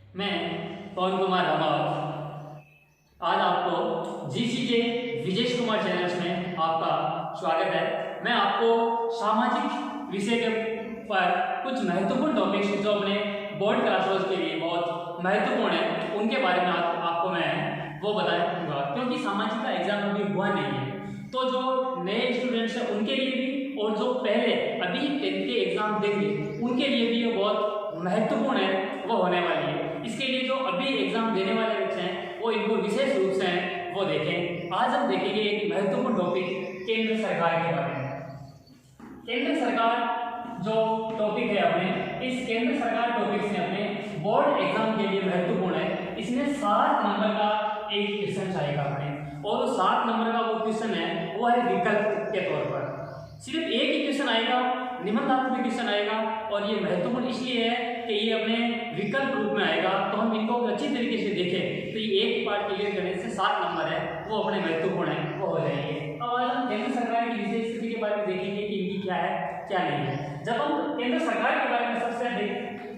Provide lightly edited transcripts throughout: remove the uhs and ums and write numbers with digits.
मैं पवन कुमार रामावत आज आपको जीसी के विजेश कुमार चैनल्स में आपका स्वागत है। मैं आपको सामाजिक विषय के पर कुछ महत्वपूर्ण टॉपिक्स जो अपने बोर्ड क्लासेस के लिए बहुत महत्वपूर्ण है उनके बारे में आपको मैं वो बताऊंगा, क्योंकि सामाजिक का एग्जाम अभी हुआ नहीं है। तो जो नए स्टूडेंट्स हैं उनके लिए भी और जो पहले अभी 10th के एग्जाम देंगे उनके लिए भी ये बहुत महत्वपूर्ण है, वो होने वाली है। इसके लिए जो अभी एग्जाम देने वाले बच्चे हैं वो इनको विशेष रूप से वो देखें। आज हम देखेंगे एक महत्वपूर्ण टॉपिक केंद्र सरकार के बारे में। केंद्र सरकार जो टॉपिक है अपने, इस केंद्र सरकार टॉपिक से अपने बोर्ड एग्जाम के लिए महत्वपूर्ण है। इसमें 7 नंबर का एक क्वेश्चन आएगा अपने, और 7 नंबर का वो क्वेश्चन है वो है विकल्प के तौर पर। सिर्फ एक ही क्वेश्चन आएगा, निबंधात्मक क्वेश्चन आएगा, और ये महत्वपूर्ण इसलिए है कि ये अपने विकल्प रूप में आएगा। तो हम इनको अच्छी तरीके से देखें तो ये एक पार्ट क्लियर करने से 7 नंबर है वो अपने महत्वपूर्ण है वो हो जाएंगे। अब आज हम केंद्र सरकार की विशेष स्थिति के बारे में देखेंगे कि इनकी क्या है क्या नहीं है। जब हम केंद्र सरकार के बारे में सबसे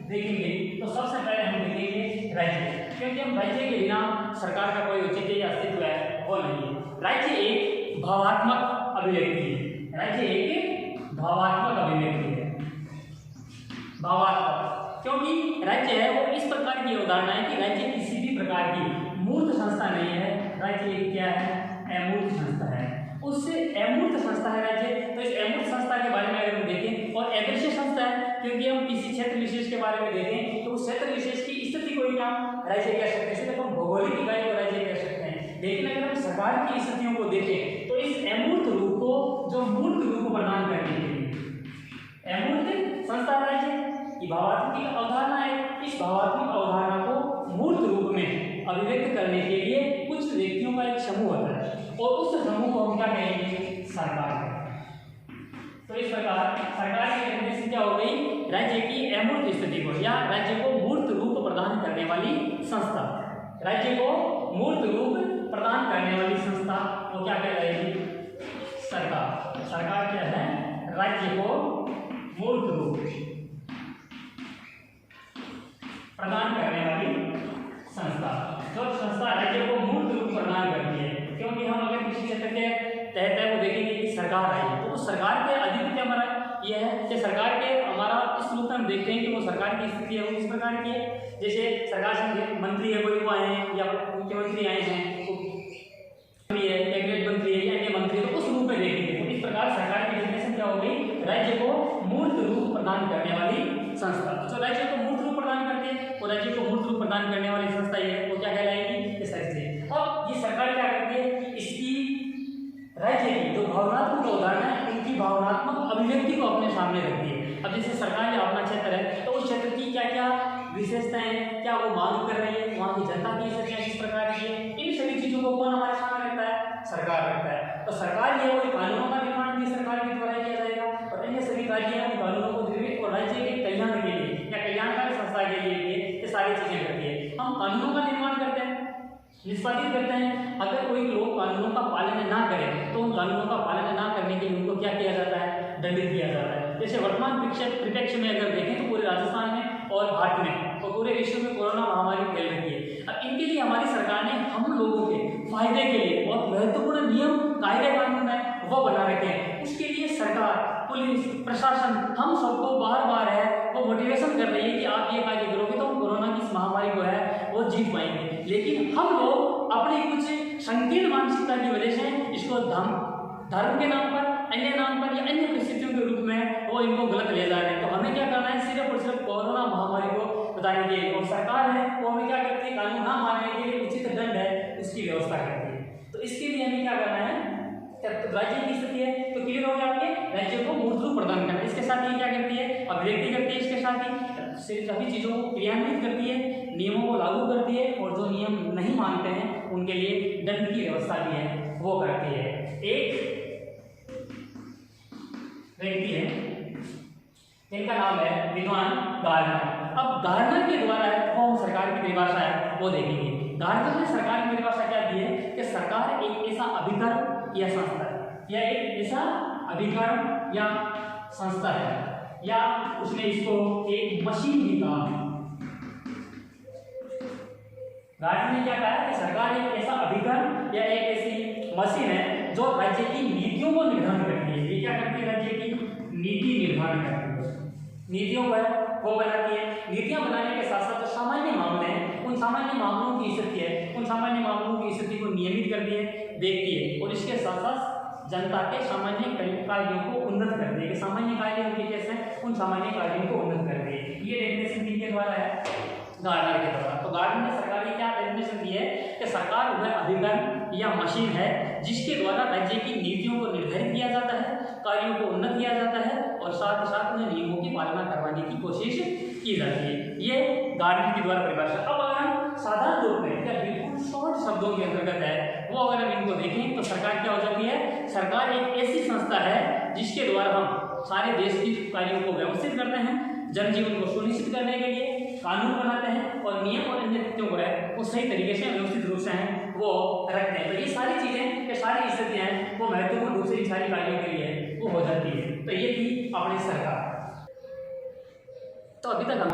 देखेंगे तो सबसे पहले हम देखेंगे राज्य, क्योंकि हम राज्य के बिना सरकार का कोई औचित्य या अस्तित्व है वो नहीं है। राज्य एक भावात्मक अभिव्यक्ति है। राज्य एक भावात्मक अभिव्यक्ति है। भावात्मक क्योंकि राज्य है वो इस प्रकार की अवधारणा है कि राज्य किसी भी प्रकार की मूर्त संस्था नहीं है। राज्य एक क्या है? अमूर्त संस्था है। उससे अमूर्त संस्था है राज्य। तो इस अमूर्त संस्था के बारे में अगर हम देखें, और अदृश्य संस्था है क्योंकि हम किसी क्षेत्र विशेष के बारे में देखें तो उस क्षेत्र विशेष की स्थिति को ही हम राज्य कह सकते हैं। देखो भौगोलिक इकाई को राज्य कह सकते हैं, लेकिन अगर हम सरकार की स्थितियों को देखें तो इस अमूर्त रूप को जो मूर्त रूप प्रदान करने के लिए अमूर्त संस्था राज्य की भावात्मक अवधारणा है। इस भावात्मक अवधारणा को मूर्त रूप में अभिव्यक्त करने के लिए कुछ व्यक्तियों का एक समूह होता है, और उस समूह को हम क्या कहेंगे? सरकार। तो इस प्रकार सरकार की डेफिनेशन क्या हो गई? राज्य की अमूर्त स्थिति को या राज्य को मूर्त रूप प्रदान करने वाली संस्था। राज्य को मूर्त रूप प्रदान करने वाली संस्था वो क्या कहलाएगी? सरकार। सरकार क्या है? राज्य को मूर्त रूप प्रदान करने वाली संस्था। जो संस्था राज्य को मूर्त रूप प्रदान करती है, क्योंकि हम अगर किसी क्षेत्र के तहत है वो देखेंगे कि सरकार आई है तो उस सरकार के अधिपति हमारा यह है कि सरकार के हमारा इस रूप में हम देखते हैं कि वो सरकार की स्थिति है वो किस प्रकार की है। जैसे सरकार से मंत्री है कोई वो आए हैं या मुख्यमंत्री आए हैं, कैबिनेट मंत्री है या अन्य मंत्री, तो उस रूप में देखेंगे। तो इस प्रकार सरकार की डेफिनेशन क्या हो गई? राज्य को मूर्त रूप प्रदान करने वाली संस्था। तो राज्य को मूर्त रूप प्रदान करते हैं और राज्य को मूर्त रूप प्रदान करने वाली संस्था ये है वो क्या कहलाएगी? सरकार। अब ये सरकार क्या करती है? इसकी राज्य की जो भावनात्मक अवधारणा है उनकी भावनात्मक अभिव्यक्ति को अपने सामने रखती है। अब जैसे सरकार या अपना क्षेत्र है तो उस क्षेत्र की क्या क्या विशेषताएं हैं, क्या वो मांग कर रही है, वहाँ की जनता की स्थितियां किस प्रकार की है, इन सभी चीजों को कौन हमारे सामने रखता है? सरकार रखता है। तो सरकार ये वो कानूनों का निर्माण भी सरकार के द्वारा किया जाएगा, और अन्य सभी राज्य हैं कानूनों को निर्मित और राज्य के कल्याण के लिए या कल्याणकारी संस्था के लिए ये सारी चीजें करती है। हम कानूनों का निर्माण करते हैं, निष्पादित करते हैं। अगर कोई लोग कानूनों का पालन ना करें तो उन कानूनों का पालन ना करने के लिए उनको क्या किया जाता है? दंडित किया जाता है। जैसे वर्तमान परिप्रेक्ष्य में अगर देखें तो पूरे राजस्थान में और भारत में और पूरे विश्व में कोरोना महामारी फैल रही है। अब इनके लिए हमारी सरकार ने हम लोगों के फायदे के लिए बहुत महत्वपूर्ण नियम कायदे कानून है वो बना रखे हैं। उसके लिए सरकार, पुलिस, प्रशासन हम सबको बार बार है वो मोटिवेशन कर रही है कि आप ये कार्य करोगे तो हम कोरोना की इस महामारी को है वो जीत पाएंगे। लेकिन हम लोग अपनी कुछ संकीर्ण मानसिकता की वजह से इसको धर्म के नाम पर, अन्य नाम पर या अन्य परिस्थितियों के रूप में वो इनको गलत ले जा रहे हैं। तो हमें क्या करना है? सिर्फ और सिर्फ कोरोना महामारी को बताने के लिए, और सरकार है वो हमें क्या करती है? कानून ना मानने के लिए उचित दंड है उसकी व्यवस्था करती है। तो इसके लिए हमें क्या करना है? राज्य की स्थिति है तो क्लियर हो गया आपके, राज्य को मूर्त रूप प्रदान करना। इसके साथ ही क्या करती है? अभिव्यक्ति करती है। इसके साथ ही सभी चीजों को क्रियान्वित करती है, नियमों को लागू करती है, और जो नियम नहीं मानते हैं उनके लिए दंड की व्यवस्था भी है वो करती है। एक व्यक्ति है जिनका नाम है विद्वान गार्डनर। अब गार्डनर के द्वारा वो सरकार की परिभाषा है वो देखेंगे। गार्डनर ने सरकार की परिभाषा क्या दी है कि सरकार एक ऐसा अभिकर्म या संस्था है, या एक ऐसा अभिकर्म या संस्था है, या उसने इसको एक मशीन भी कहा। गार्डन ने क्या कहा कि सरकार एक ऐसा अभिकरण या एक ऐसी मशीन है जो राज्य की नीतियों को निर्धारण करती है। ये क्या करती है? राज्य की नीति निर्धारण करती है, नीतियों को वो बनाती है। नीतियां बनाने के साथ साथ जो सामान्य मामले हैं उन सामान्य मामलों की स्थिति है, उन सामान्य मामलों की स्थिति को नियमित करती है, देखती है और इसके साथ साथ जनता के सामान्य कार्यों को उन्नत करती है। सामान्य कार्य उनके कैसे हैं, उन सामान्य कार्यों को उन्नत करती है। ये डेफिनेशन किसके द्वारा है? गार्डनर के द्वारा। तो गार्डनर ने सरकार की क्या डेफिनेशन दी है कि सरकार वह अभिकरण या मशीन है जिसके द्वारा राज्य की नीतियों को निर्धारित किया जाता है, कार्यों को उन्नत किया जाता है और साथ ही साथ उन्हें नियमों की पालना करवाने की कोशिश की जाती है। ये गार्डनर के द्वारा परिभाषा। अब अगर हम साधारण रूप में या बिल्कुल शॉर्ट शब्दों के अंतर्गत है वो अगर हम इनको देखें तो सरकार क्या हो जाती है? सरकार एक ऐसी संस्था है जिसके द्वारा हम सारे देश की कार्यों को व्यवस्थित करते हैं, जनजीवन को सुनिश्चित करने के लिए कानून बनाते हैं और नियम और अन्य तथ्यों को है वो सही तरीके से व्यवस्थित रूप से हैं वो रखते हैं। तो ये सारी चीजें, ये सारी स्थितियां हैं वो महत्वपूर्ण रूप से इन सारी कार्यों के लिए वो हो जाती है। तो ये थी अपनी सरकार। तो अभी तक हम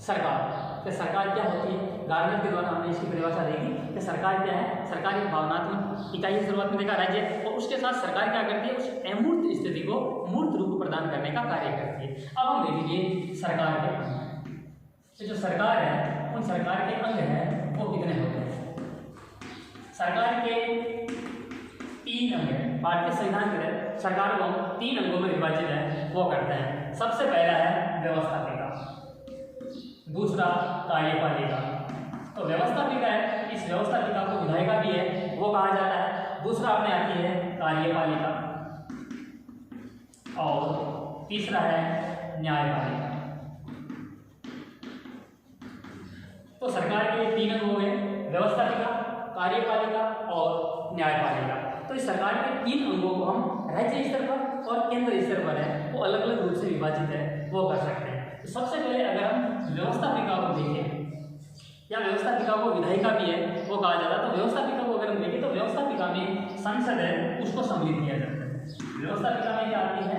सरकार क्या होती है, गार्डनर के द्वारा हमने इसकी परिभाषा देखी कि सरकार क्या है। सरकार एक भावनात्मक इकाई है, शुरुआत में देखा राज्य, और उसके साथ सरकार क्या करती है? उस अमूर्त स्थिति को मूर्त रूप प्रदान करने का कार्य करती है। अब हम देखेंगे सरकार के अंग। तो जो सरकार है उन सरकार के अंग हैं वो कितने होते हैं? सरकार के 3 अंग हैं। भारतीय संविधान के तहत सरकार को 3 अंगों में विभाजित है वो करते हैं। सबसे पहला है व्यवस्थापिका, दूसरा कार्यपालिका। तो व्यवस्थापिका है, इस व्यवस्थापिका को विधायिका भी है वो कहा जाता है। दूसरा अपने आती है कार्यपालिका और तीसरा है न्यायपालिका। तो सरकार के 3 अंग हो गए, व्यवस्थापिका, कार्यपालिका और न्यायपालिका। तो इस सरकार के 3 अंगों को हम राज्य स्तर पर और केंद्र स्तर पर है वो अलग अलग रूप से विभाजित है वो कर सकते हैं। तो सबसे पहले अगर हम व्यवस्थापिका को देखें या व्यवस्थापिका को विधायिका भी है वो कहा जाता है। तो व्यवस्थापिका को अगर हम देखें तो व्यवस्थापिका में संसद है उसको सम्मिलित किया जाता है। व्यवस्थापिका में क्या आती है?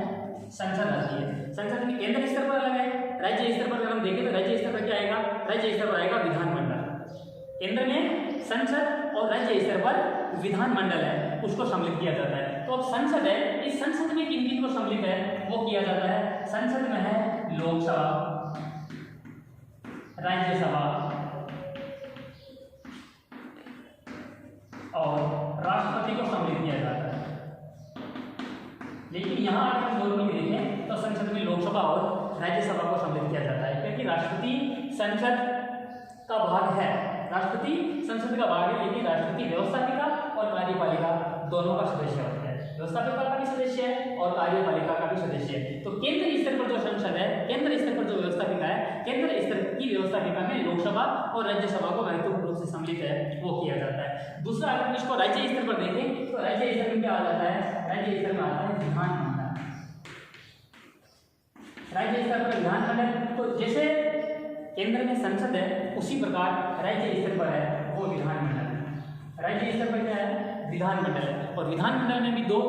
संसद आती है। संसद में केंद्र स्तर पर अलग है, राज्य स्तर पर अगर हम देखें तो राज्य स्तर पर क्या आएगा? राज्य स्तर पर आएगा विधानमंडल। केंद्र में संसद और राज्य स्तर पर विधानमंडल है उसको सम्मिलित किया जाता है। तो अब संसद है, इस संसद में किन किन को सम्मिलित है वो किया जाता है? संसद में है लोकसभा, राज्यसभा और राष्ट्रपति को सम्मिलित किया जाता है। लेकिन यहाँ अगर हम दोनों में देखें तो संसद में लोकसभा और राज्यसभा को सम्मिलित किया जाता है क्योंकि राष्ट्रपति संसद का भाग है, राष्ट्रपति संसद का भाग है, लेकिन राष्ट्रपति व्यवस्थापिका और कार्यपालिका दोनों का सदस्य होता है। व्यवस्थापिका का भी सदस्य है और कार्यपालिका का भी सदस्य है। तो केंद्र स्तर पर जो संसद है, केंद्र स्तर पर जो व्यवस्थापिका है, केंद्र स्तर की व्यवस्थापिका में लोकसभा और राज्यसभा को महत्वपूर्ण रूप से सम्मिलित है वो किया जाता है। दूसरा अगर इसको राज्य स्तर पर देखें तो राज्य स्तर में क्या आ जाता है? राज्य स्तर में आता है विधानमंडल। राज्य स्तर पर विधानमंडल, तो जैसे केंद्र में संसद है उसी प्रकार राज्य स्तर पर है वो विधानमंडल। राज्य स्तर पर क्या है? विधानमंडल है। और विधानमंडल में भी 2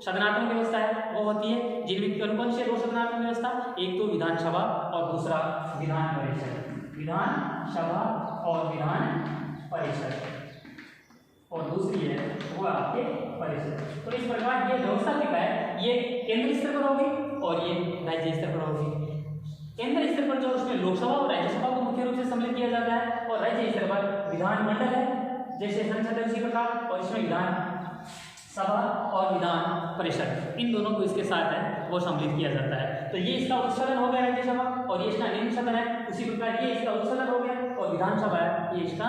सदनात्मक व्यवस्था है वो होती है, जिनमें कौन कौन से 2 सदनात्मक व्यवस्था? एक तो विधानसभा और दूसरा विधान परिषद। विधानसभा और विधान परिषद और दूसरी है वो आपके परिषद। तो इस प्रकार ये व्यवस्थापिका है, ये केंद्र स्तर पर होगी और ये राज्य स्तर पर होगी। केंद्र स्तर पर जो उसमें लोकसभा और राज्यसभा को मुख्य रूप से सम्मिलित किया जाता है और राज्य स्तर पर विधानमंडल है जैसे संसद है उसी प्रकार, और इसमें विधान सभा और विधान परिषद इन दोनों को इसके साथ है वो सम्मिलित किया जाता है। तो ये इसका उच्च सदन हो गया राज्यसभा और ये इसका निम्न सदन है, उसी प्रकार ये इसका उच्च सदन हो गया और विधानसभा है ये इसका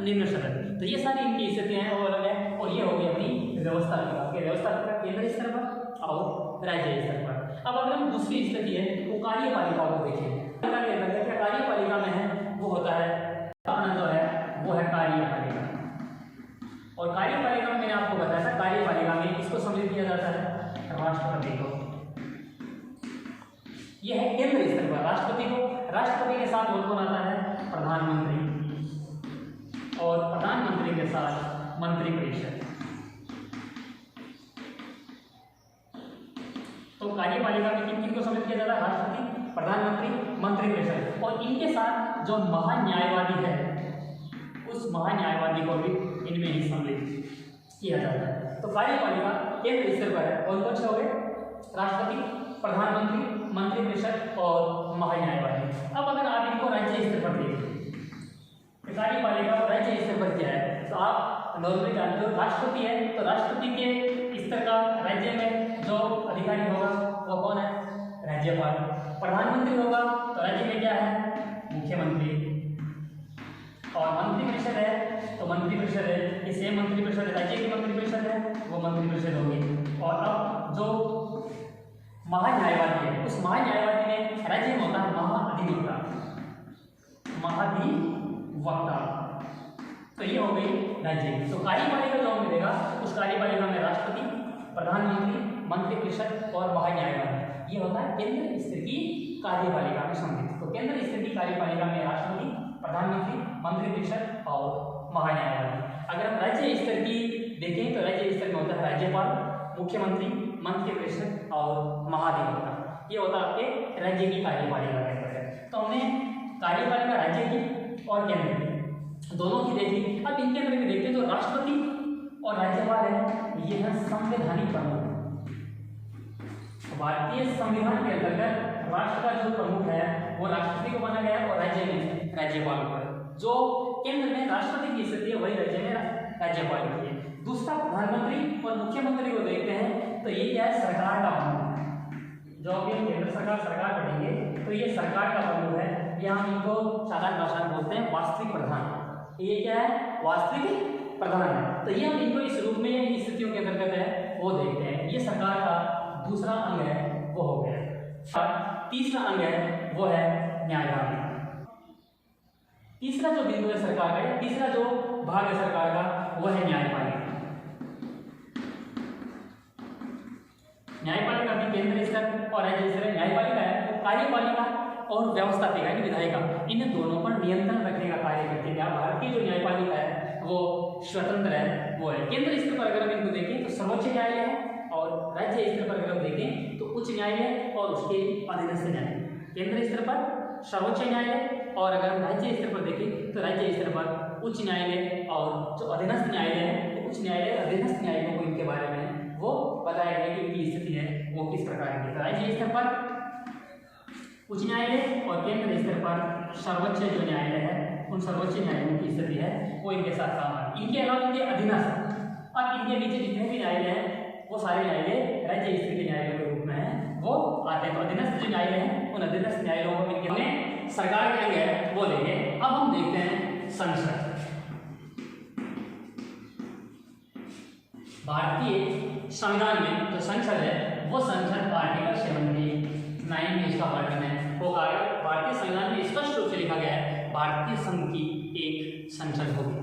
निम्न सदन। तो ये सारी इनकी स्थितियां हैं वो अलग है और ये हो गई अपनी व्यवस्थापिका केंद्र स्तर पर और राज्य स्तर पर। अब अगर हम दूसरी स्थिति है वो कार्यपालिका को देखें, कार्यपालिका में है वो होता है जो है वो है कार्यपालिका। और कार्यपालिका में मैंने आपको बताया था, कार्यपालिका में इसको सम्मिलित किया जाता है राष्ट्रपति को। यह है केंद्र स्तर पर राष्ट्रपति को। राष्ट्रपति के साथ कौन आता है? प्रधानमंत्री, और प्रधानमंत्री के साथ मंत्रिपरिषद। तो कार्यपालिका में किन किन को सम्मिलित किया जाता है? राष्ट्रपति, प्रधानमंत्री, मंत्रिपरिषद, और इनके साथ जो महान्यायवादी है उस महान्यायवादी को भी इनमें ही सम्मिलित किया जाता है। तो कार्यपालिका केंद्र स्तर पर है। कौन कौन से हो गए? राष्ट्रपति, प्रधानमंत्री, मंत्रिपरिषद और महान्यायवादी। अब अगर आप इनको राज्य स्तर पर देखें, कार्यपालिका राज्य स्तर पर क्या है, तो आप नॉर्मली जानते हो राष्ट्रपति है, तो राष्ट्रपति के स्तर का राज्य में जो अधिकारी होगा वो कौन है? राज्यपाल। प्रधानमंत्री होगा तो राज्य में क्या है? मुख्यमंत्री। और मंत्रिपरिषद है तो मंत्रिपरिषद है, ये सेम मंत्रिपरिषद राज्य की मंत्रिपरिषद है, वो मंत्रिपरिषद होगी। और अब जो महान्यायवादी है, उस महान्यायवादी में राज्य में होता है महाधिवक्ता। तो ये हो गई राज्य। तो कार्यपालिका जो हमें देगा, उस कार्यपालिका में राष्ट्रपति, प्रधानमंत्री, मंत्रिपरिषद और महान्यायवादी, ये होता है केंद्र स्तर की कार्यपालिका में सम्मिलित। तो केंद्र स्तर की कार्यपालिका में राष्ट्रपति, प्रधानमंत्री, मंत्रिपरिषद और महान्यायवादी। अगर हम राज्य स्तर की देखें तो राज्य स्तर में होता है राज्यपाल, मुख्यमंत्री, मंत्रिपरिषद और महाधिवक्ता। ये होता है आपके राज्य की कार्यपालिका के अंदर है। तो हमने कार्यपालिका राज्य की और केंद्र की दोनों की देखी। अब इनके अंदर भी देखते हैं, तो राष्ट्रपति और राज्यपाल है, ये है संवैधानिक प्रमुख। भारतीय संविधान के अंतर्गत राष्ट्र का जो प्रमुख है वो राष्ट्रपति को माना गया और राज्य में राज्यपाल को। जो केंद्र में राष्ट्रपति की स्थिति है वही राज्य में राज्यपाल की है। दूसरा प्रधानमंत्री और मुख्यमंत्री को देखते हैं, तो ये क्या है? सरकार का प्रमुख है। जो भी केंद्र सरकार पढ़ेंगे तो ये सरकार का प्रमुख है। या हम इनको साधारण भाषा में बोलते हैं वास्तविक प्रधान। ये क्या है? वास्तविक प्रधान है। तो ये हम इनको इस रूप में इन स्थितियों के अंतर्गत है वो देखते हैं। ये सरकार का दूसरा अंग है वो हो गया। तीसरा अंग है वो है न्यायपालिका। तीसरा जो बिंदु है सरकार का, तीसरा जो भाग है सरकार का वो है न्यायपालिका। न्यायपालिका भी केंद्र स्तर और राज्य स्तर है। न्यायपालिका है तो कार्यपालिका और व्यवस्थापिका यानी विधायिका, इन दोनों पर नियंत्रण रखने का कार्य करती है। भारतीय जो न्यायपालिका है वो स्वतंत्र है, वो है। केंद्र स्तर पर अगर हम इनको देखें तो सर्वोच्च न्यायालय है, और राज्य स्तर पर अगर हम देखें तो उच्च न्यायालय और उसके अधीनस्थ न्यायालय। केंद्र स्तर पर सर्वोच्च न्यायालय, और अगर हम राज्य स्तर पर देखें तो राज्य स्तर पर उच्च न्यायालय और जो अधीनस्थ न्यायालय है, तो उच्च न्यायालय अधीनस्थ न्यायालयों को इनके बारे में वो बताया गया कि इनकी स्थिति है वो किस प्रकार की। तो राज्य स्तर पर उच्च न्यायालय और केंद्र स्तर पर सर्वोच्च जो न्यायालय है, उन सर्वोच्च न्यायालयों की स्थिति है वो इनके साथ काम है। इनके अलावा इनके अधीनस्थ, अब इनके नीचे जितने भी न्यायालय हैं वो सारे न्यायालय राज्य स्तर के न्यायालयों के रूप में हैं वो आते हैं। तो अधीनस्थ जो न्यायालय हैं उन अधीनस्थ न्यायालयों को इनके सरकार के अंग है वो देंगे। अब हम देखते हैं संसद। भारतीय संविधान में जो संसद है वो संसद आर्टिकल 79 में इसका वर्णन है। वो कार्य भारतीय संविधान में स्पष्ट रूप से लिखा गया है, भारतीय संघ की एक संसद होगी।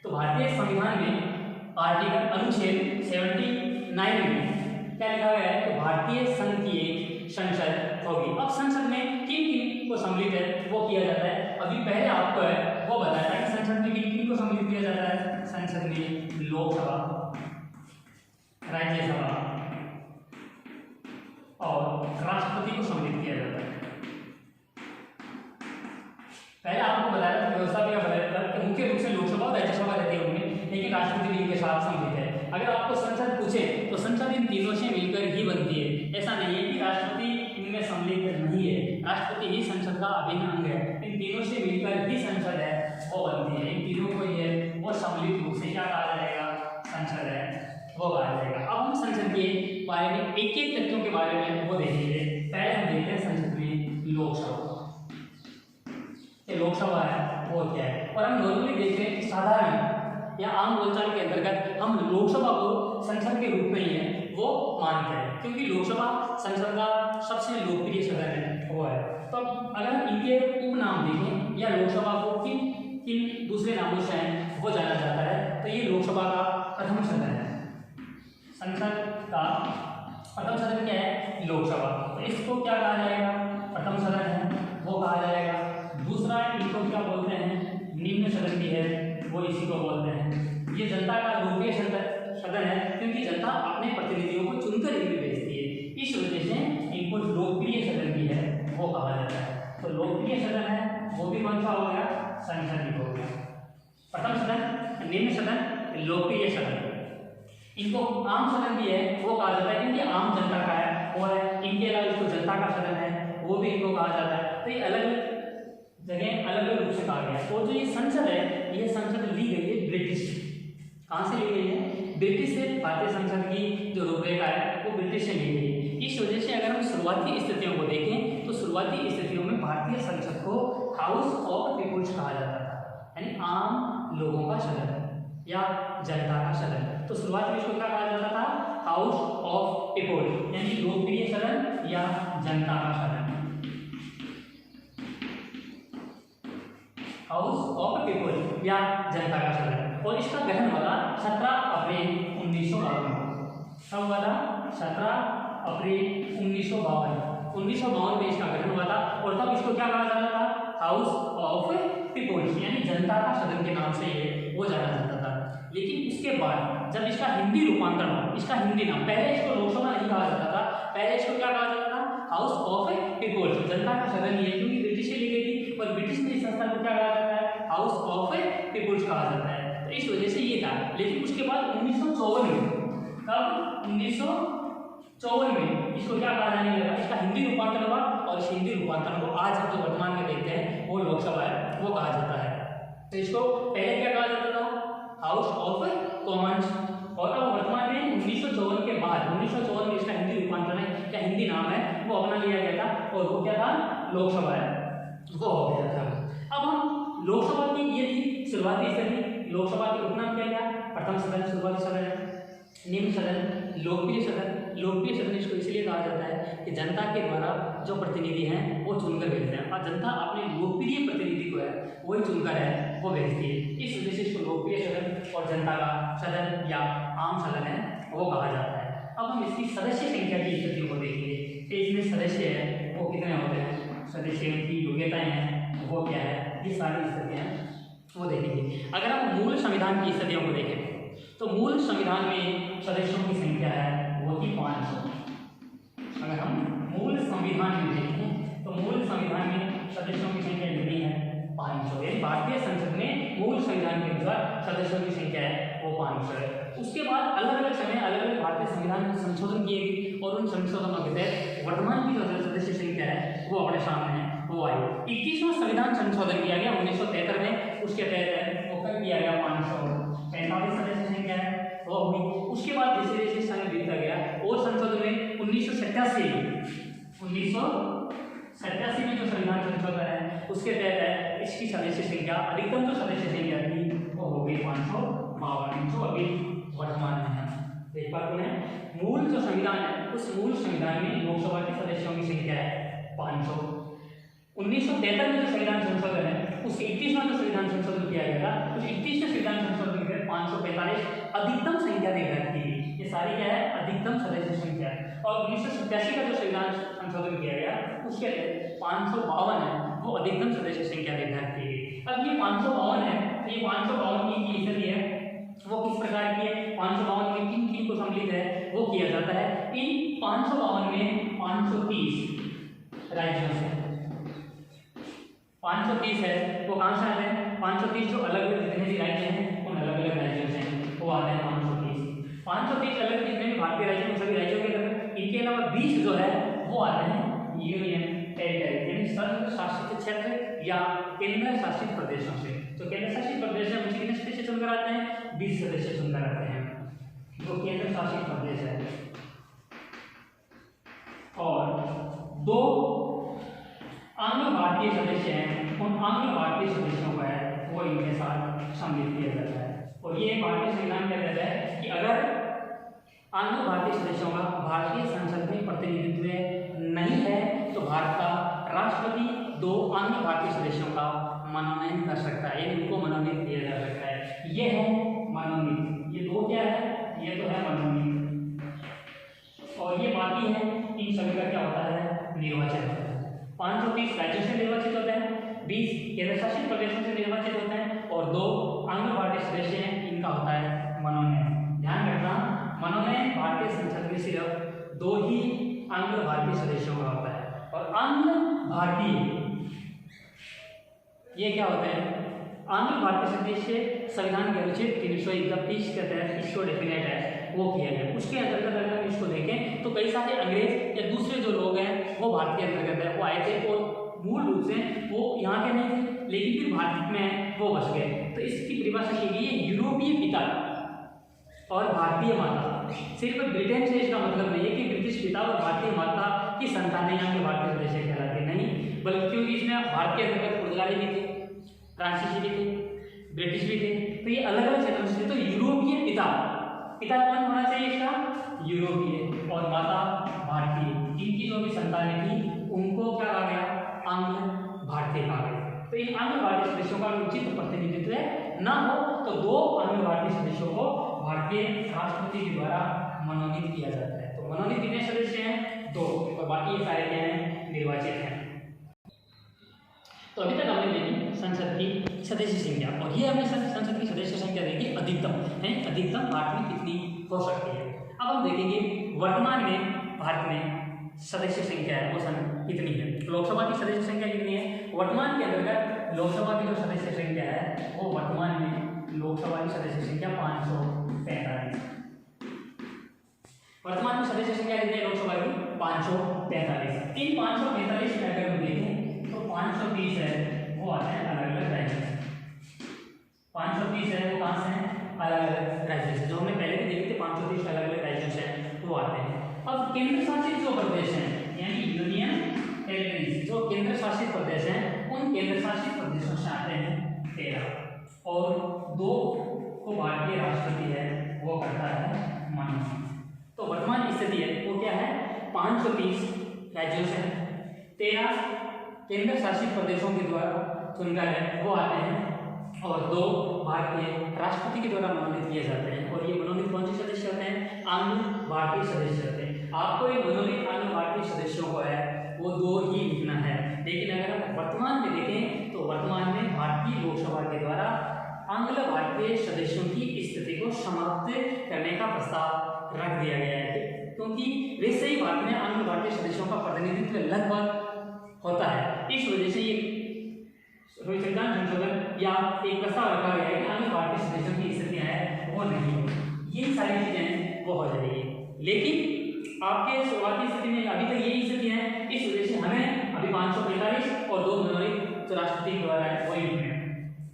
तो भारतीय संविधान में आर्टिकल अनुच्छेद 79 में क्या लिखा गया है? तो भारतीय संघ की एक संसद होगी। अब संसद में किन किन को सम्मिलित है वो किया जाता है। अभी पहले आपको है वो बताया था कि संसद में किन किन को सम्मिलित किया जाता है। संसद में लोकसभा, राज्यसभा और राष्ट्रपति को सम्मिलित किया जाता है। पहले आपको बताया था व्यवस्था भी बताया था कि मुख्य रूप से लोकसभा और राज्यसभा रहते होंगे, लेकिन राष्ट्रपति भी इनके साथ सम्मिलित है। अगर आपको संसद पूछे तो संसद इन तीनों से मिलकर ही बनती है। ऐसा नहीं है कि राष्ट्रपति इनमें सम्मिलित नहीं है, राष्ट्रपति ही संसद का अभिन्न अंग है। इन तीनों से मिलकर ही संसद है वो बनती है। इन तीनों को ये वो सम्मिलित रूप से क्या कहा जाएगा? संसद है वो कहा जाएगा। अब हम संसद के बारे में एक एक तथ्यों के बारे में वो देखेंगे। पहले हम देखते हैं संसद में लोकसभा। लोकसभा है वो क्या है, और हम नॉर्मली देखते हैं साधारण या आम बोलचाल के अंतर्गत हम लोकसभा को संसद के रूप में ही है वो मानते हैं, क्योंकि लोकसभा संसद का सबसे लोकप्रिय सदन है वो है। तो अगर हम इनके उपनाम देखें या लोकसभा को किन किन दूसरे नामों से है वो जाना जाता है, तो ये लोकसभा का प्रथम सदन है। संसद का प्रथम सदन क्या है? लोकसभा। तो इसको क्या कहा जाएगा? प्रथम सदन है वो कहा जाएगा। दूसरा इनको क्या बोलते हैं? निम्न सदन भी है वो इसी को बोलते हैं। ये जनता का लोकप्रिय सदन है, क्योंकि जनता अपने प्रतिनिधियों को चुनकर इनमें भेजती है। इस वजह से इनको लोकप्रिय सदन भी है वो कहा जाता है। तो लोकप्रिय सदन है वो भी कौन सा हो गया? संसद भी हो गया। निम्न सदन, लोकप्रिय सदन। इनको आम सदन भी है वो कहा जाता है क्योंकि आम जनता का है वो है। इनके अलावा इसको जनता का सदन है वो भी इनको कहा जाता है। तो ये अलग अलग जगह अलग अलग रूप से कहा गया है। और जो ये संसद है ये संसद ली गई है ब्रिटिश, कहाँ से ली गई है? ब्रिटिश से। भारतीय संसद की जो रूपरेखा है वो ब्रिटिश से ली गई है। इस वजह से अगर हम शुरुआती स्थितियों को देखें तो शुरुआती स्थितियों में भारतीय संसद को हाउस ऑफ पीपुल्स कहा जाता था, यानी आम लोगों का सदन या जनता का सदन। तो शुरुआत में इसको क्या कहा जाता था? हाउस ऑफ पीपुल्स, यानी लोकप्रिय सदन या जनता का सदन, हाउस ऑफ पीपुल्स या जनता का सदन। और इसका गठन हुआ था 17 अप्रैल 1952 को। कब हुआ था? 17 अप्रैल 1952 में इसका गठन हुआ था। और तब इसको क्या कहा जाता था? हाउस ऑफ पीपुल्स, यानी जनता का सदन के नाम से ये वो जाना जाता था। लेकिन उसके बाद जब इसका हिंदी रूपांतरण हुआ, इसका हिंदी नाम, पहले इसको लोकसभा नहीं कहा जाता था, पहले इसको क्या कहा जाता था? हाउस ऑफ पीपुल्स, जनता का सदन ये, क्योंकि ब्रिटिश से ली गई थी और ब्रिटिश ने इस संस्था को क्या कहा जाता है? हाउस ऑफ पीपुल्स कहा जाता है। तो इस वजह से ये था। लेकिन उसके बाद 1954 में, कब? 1954 में इसको क्या कहा जाने लगा? इसका हिंदी रूपांतरण हुआ और इस हिंदी रूपांतरण को आज हम जो वर्तमान में देखते हैं वो लोकसभा है वो कहा जाता है। तो इसको पहले क्या कहा जाता था? House of Commons. और अब वर्तमान में 1954 के बाद 1954 में इसका हिंदी रूपांतरण है या हिंदी नाम है वो अपना लिया गया था और वो क्या था? लोकसभा है वो हो गया था। अब हम लोकसभा की ये थी शुरुआती स्थिति। लोकसभा के उपनाम क्या गया? प्रथम सदन, शुरुआती सदन, निम्न सदन, लोकप्रिय सदन। लोकप्रिय सदन इसको इसलिए कहा जाता है कि जनता के द्वारा जो प्रतिनिधि हैं वो चुनकर भेजते हैं और जनता अपने लोकप्रिय प्रतिनिधि को है वही चुनकर है वो भेजती है। इस वजह से इसको लोकप्रिय सदन और जनता का सदन या आम सदन है वो कहा जाता है। अब हम इसकी सदस्य संख्या की स्थितियों को देखेंगे कि इसमें सदस्य है वो कितने होते हैं, सदस्यों की योग्यताएं हैं वो क्या है, ये सारी स्थितियाँ वो देखेंगे। अगर हम मूल संविधान की स्थितियों को देखें तो मूल संविधान में सदस्यों की संख्या है वो थी 500। अगर हम मूल संविधान में देखें तो मूल संविधान में सदस्यों की संख्या कितनी है? 500। यानी भारतीय संसद में मूल संविधान के अनुसार सदस्यों की संख्या है वो 500 है। उसके बाद अलग अलग समय अलग अलग भारतीय संविधान में संशोधन किए गए और उन संशोधनों के तहत वर्तमान की जो सदस्य संख्या है वो अपने सामने है वो आई। 21वां संविधान संशोधन किया गया 1973 में। उसके तहत वो कर दिया गया 545 सदस्य संख्या है वो हुई। उसके बाद जैसे जैसे समय बीतता गया और संशोधन में 1987 में जो संविधान संशोधन है उसके तहत इसकी सदस्य संख्या अधिकतम जो सदस्य संख्या थी वो हो गई 552 जो अभी वर्तमान में है। देख पाते हैं मूल जो संविधान है उस मूल संविधान में लोकसभा के सदस्यों की संख्या है 500। 1973 में जो संविधान संशोधन है उसके 21वां जो संविधान संशोधन किया गया था उस 21वें संविधान संशोधन के 545 अधिकतम संख्या देखा थी। ये सारी क्या है? अधिकतम सदस्य संख्या। और 1987 का जो संविधान संशोधन किया गया उसके 552 है वो अधिकतम सदस्य संख्या निर्धारित की गई। अब ये 552 है तो ये 552 की स्थिति है वो किस प्रकार की है? 552 में किन किन को सम्मिलित है वो किया जाता है। इन 552 में 530 राज्यों से 530 है वो कहाँ से आते हैं? 530 जो अलग अलग जितने भी राज्य हैं उन अलग अलग राज्यों से वो आते हैं 530 अलग जितने भी भारतीय राज्य हैं सभी राज्यों के अंदर। इनके अलावा 20 जो है वो आते हैं यूनियन टेरिटरी यानी संघ शासित क्षेत्र या केंद्र शासित प्रदेशों से। तो केंद्र शासित प्रदेश है मुझे कितने सदस्य चुनकर आते हैं? 20 सदस्य चुनकर आते हैं जो केंद्र शासित प्रदेश है। और 2 आंग्ल भारतीय सदस्य हैं उन आंग्ल भारतीय सदस्यों को है वो इनके साथ सम्मिलित किया जाता है। और ये भारतीय संविधान में कहता है कि अगर आंग्ल भारतीय सदस्यों का भारतीय संसद में प्रतिनिधित्व नहीं है तो भारत का राष्ट्रपति 2 आंग्ल भारतीय सदस्यों का मनोनयन कर सकता है, यानी उनको मनोनीत किया जा सकता है। ये है मनोनीत, ये 2 क्या है? ये तो है मनोनीत और ये बाकी है इन सभी का क्या होता है? निर्वाचन होता है। 530 राज्यों से निर्वाचित होते हैं, 20 केंद्र शासित प्रदेशों से निर्वाचित होते हैं और 2 आंग्ल भारतीय सदस्य हैं इनका होता है मनोनयन। ध्यान रखना मनोनयन भारतीय संसद में सिर्फ 2 ही आंग्ल भारतीय सदस्यों का होता है। और आंग्ल भारतीय ये क्या होते हैं? आंग्ल भारतीय सदस्य संविधान के अनुच्छेद 331 के तहत इसको डेफिनेट है वो किया गया। उसके अंतर्गत अगर हम इसको देखें तो कई सारे अंग्रेज या दूसरे जो लोग हैं वो भारत के अंतर्गत है वो आए थे और मूल रूप से वो यहाँ के नहीं थे, लेकिन फिर भारत में वो बस गए। तो इसकी परिभाषा की गई है यूरोपीय पिता और भारतीय माता। सिर्फ ब्रिटेन से इसका मतलब नहीं है कि ब्रिटिश पिता और भारतीय माता की संतानें यहाँ के भारतीय सदस्य कहलाते नहीं, बल्कि क्योंकि इसमें भारत के अंतर्गत पुर्तगाली भी थे, फ्रांसीसी भी थे, ब्रिटिश भी थे, तो ये अलग अलग क्षेत्रों से। तो यूरोपीय पिता, पिता कौन होना चाहिए इसका? यूरोपीय, और माता भारतीय। इनकी जो भी संतानें थी उनको क्या कहा गया? आंग्ल भारतीय कहा गया। तो इन आंग्ल भारतीय सदस्यों का उचित प्रतिनिधित्व ना हो तो 2 आंग्ल भारतीय सदस्यों को भारतीय राष्ट्रपति के द्वारा मनोनीत किया जाता है। तो मनोनीत कितने सदस्य हैं? 2, और बाकी ये सारे क्या हैं? निर्वाचित हैं। तो अभी तक हमने देखी संसद की सदस्य संख्या, और ये हमने संसद की सदस्य संख्या देखी अधिकतम है, अधिकतम भारत में कितनी हो सकती है। अब हम देखेंगे वर्तमान में भारत में सदस्य संख्या है वो कितनी है। लोकसभा की सदस्य संख्या कितनी है? वर्तमान के अंतर्गत लोकसभा की जो सदस्य संख्या है वो वर्तमान में लोकसभा की सदस्य संख्या 545। वर्तमान में सदस्य संख्या कितनी है लोकसभा की? 545। इन 545 में अगर हम देखें तो 530 है वो आते हैं अलग अलग राज्य से। 530 है वो कहाँ से हैं? अलग अलग राज्यों से। जो हमने पहले भी देखे थे 530 अलग अलग राज्यों से वो आते हैं। अब केंद्र शासित जो प्रदेश हैं यानी यूनियन टेरिटरीज, जो केंद्र शासित प्रदेश हैं उन केंद्र शासित प्रदेशों से आते हैं 13, और 2 को भारतीय राष्ट्रपति है वो करता है मनोनीत। तो वर्तमान स्थिति है वो क्या है? 530 राज्यों से 13 केंद्र शासित प्रदेशों के द्वारा चुनकर है वो आते हैं, और 2 भारतीय राष्ट्रपति के द्वारा मनोनीत किए जाते हैं। और ये मनोनीत कौन से सदस्य होते हैं? आंग्ल भारतीय सदस्य होते हैं। आपको ये मनोनीत आंग्ल भारतीय सदस्यों को है वो 2 ही लिखना है। लेकिन अगर हम वर्तमान में देखें तो वर्तमान में भारतीय लोकसभा के द्वारा आंग्ल भारतीय सदस्यों की स्थिति को समाप्त करने का प्रस्ताव रख दिया गया है, क्योंकि वैसे ही भारत में आंग्ल भारतीय सदस्यों का प्रतिनिधित्व लगभग होता है। इस वजह से ये संविधान संशोधन या एक प्रस्ताव रखा गया है कि आंग्ल भारतीय सदस्यों की स्थितियां है वो नहीं होगी। ये सारी चीजें वो हो जाएगी। लेकिन आपके शुरुआती स्थिति में अभी तक यही स्थिति है, इस वजह से हमें अभी 545 और 2 मनोनीत जो राष्ट्रपति द्वारा है वही लिखने हैं।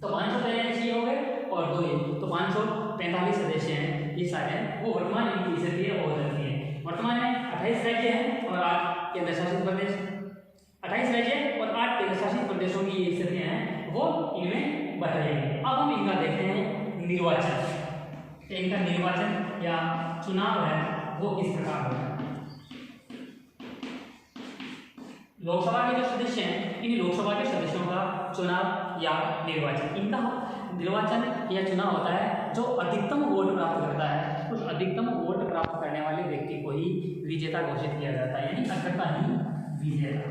तो 545 ये हो गए और 2 ये, तो 545 सदस्य हैं ये सारे हैं वो वर्तमान इनकी स्थिति है वो बदलती है। वर्तमान में 28 राज्य हैं और 8 केंद्र शासित प्रदेश। 28 राज्य और 8 केंद्र शासित प्रदेशों की ये स्थितियां हैं वो इनमें बदल रही है। अब हम इनका देखते हैं निर्वाचन। इनका निर्वाचन या चुनाव है वो किस प्रकार होता है। लोकसभा के जो सदस्य हैं इन लोकसभा के सदस्यों का चुनाव या निर्वाचन, इनका निर्वाचन या चुनाव होता है जो अधिकतम वोट प्राप्त करता है, उस अधिकतम वोट प्राप्त करने वाले व्यक्ति को ही विजेता घोषित किया जाता है, यानी अग्रता ही विजेता,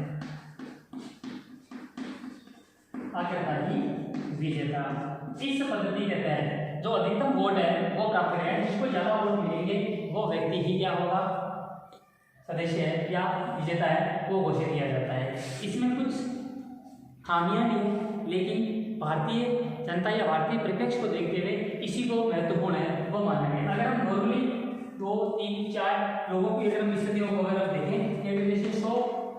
अग्रता ही विजेता। इस पद्धति के तहत जो अधिकतम वोट है वो प्राप्त करेगा, जिसको ज्यादा वोट मिलेंगे वो व्यक्ति ही क्या होगा? सदस्य है या विजेता है वो घोषित किया जाता है। इसमें कुछ खामियां भी हैं, लेकिन भारतीय जनता या भारतीय परिप्रेक्ष्य को देखते हुए इसी को महत्वपूर्ण है वो माना गया। अगर हम नॉर्मली 2, 3, 4 लोगों की अगर हम स्थितियों को अगर देखें, जैसे 100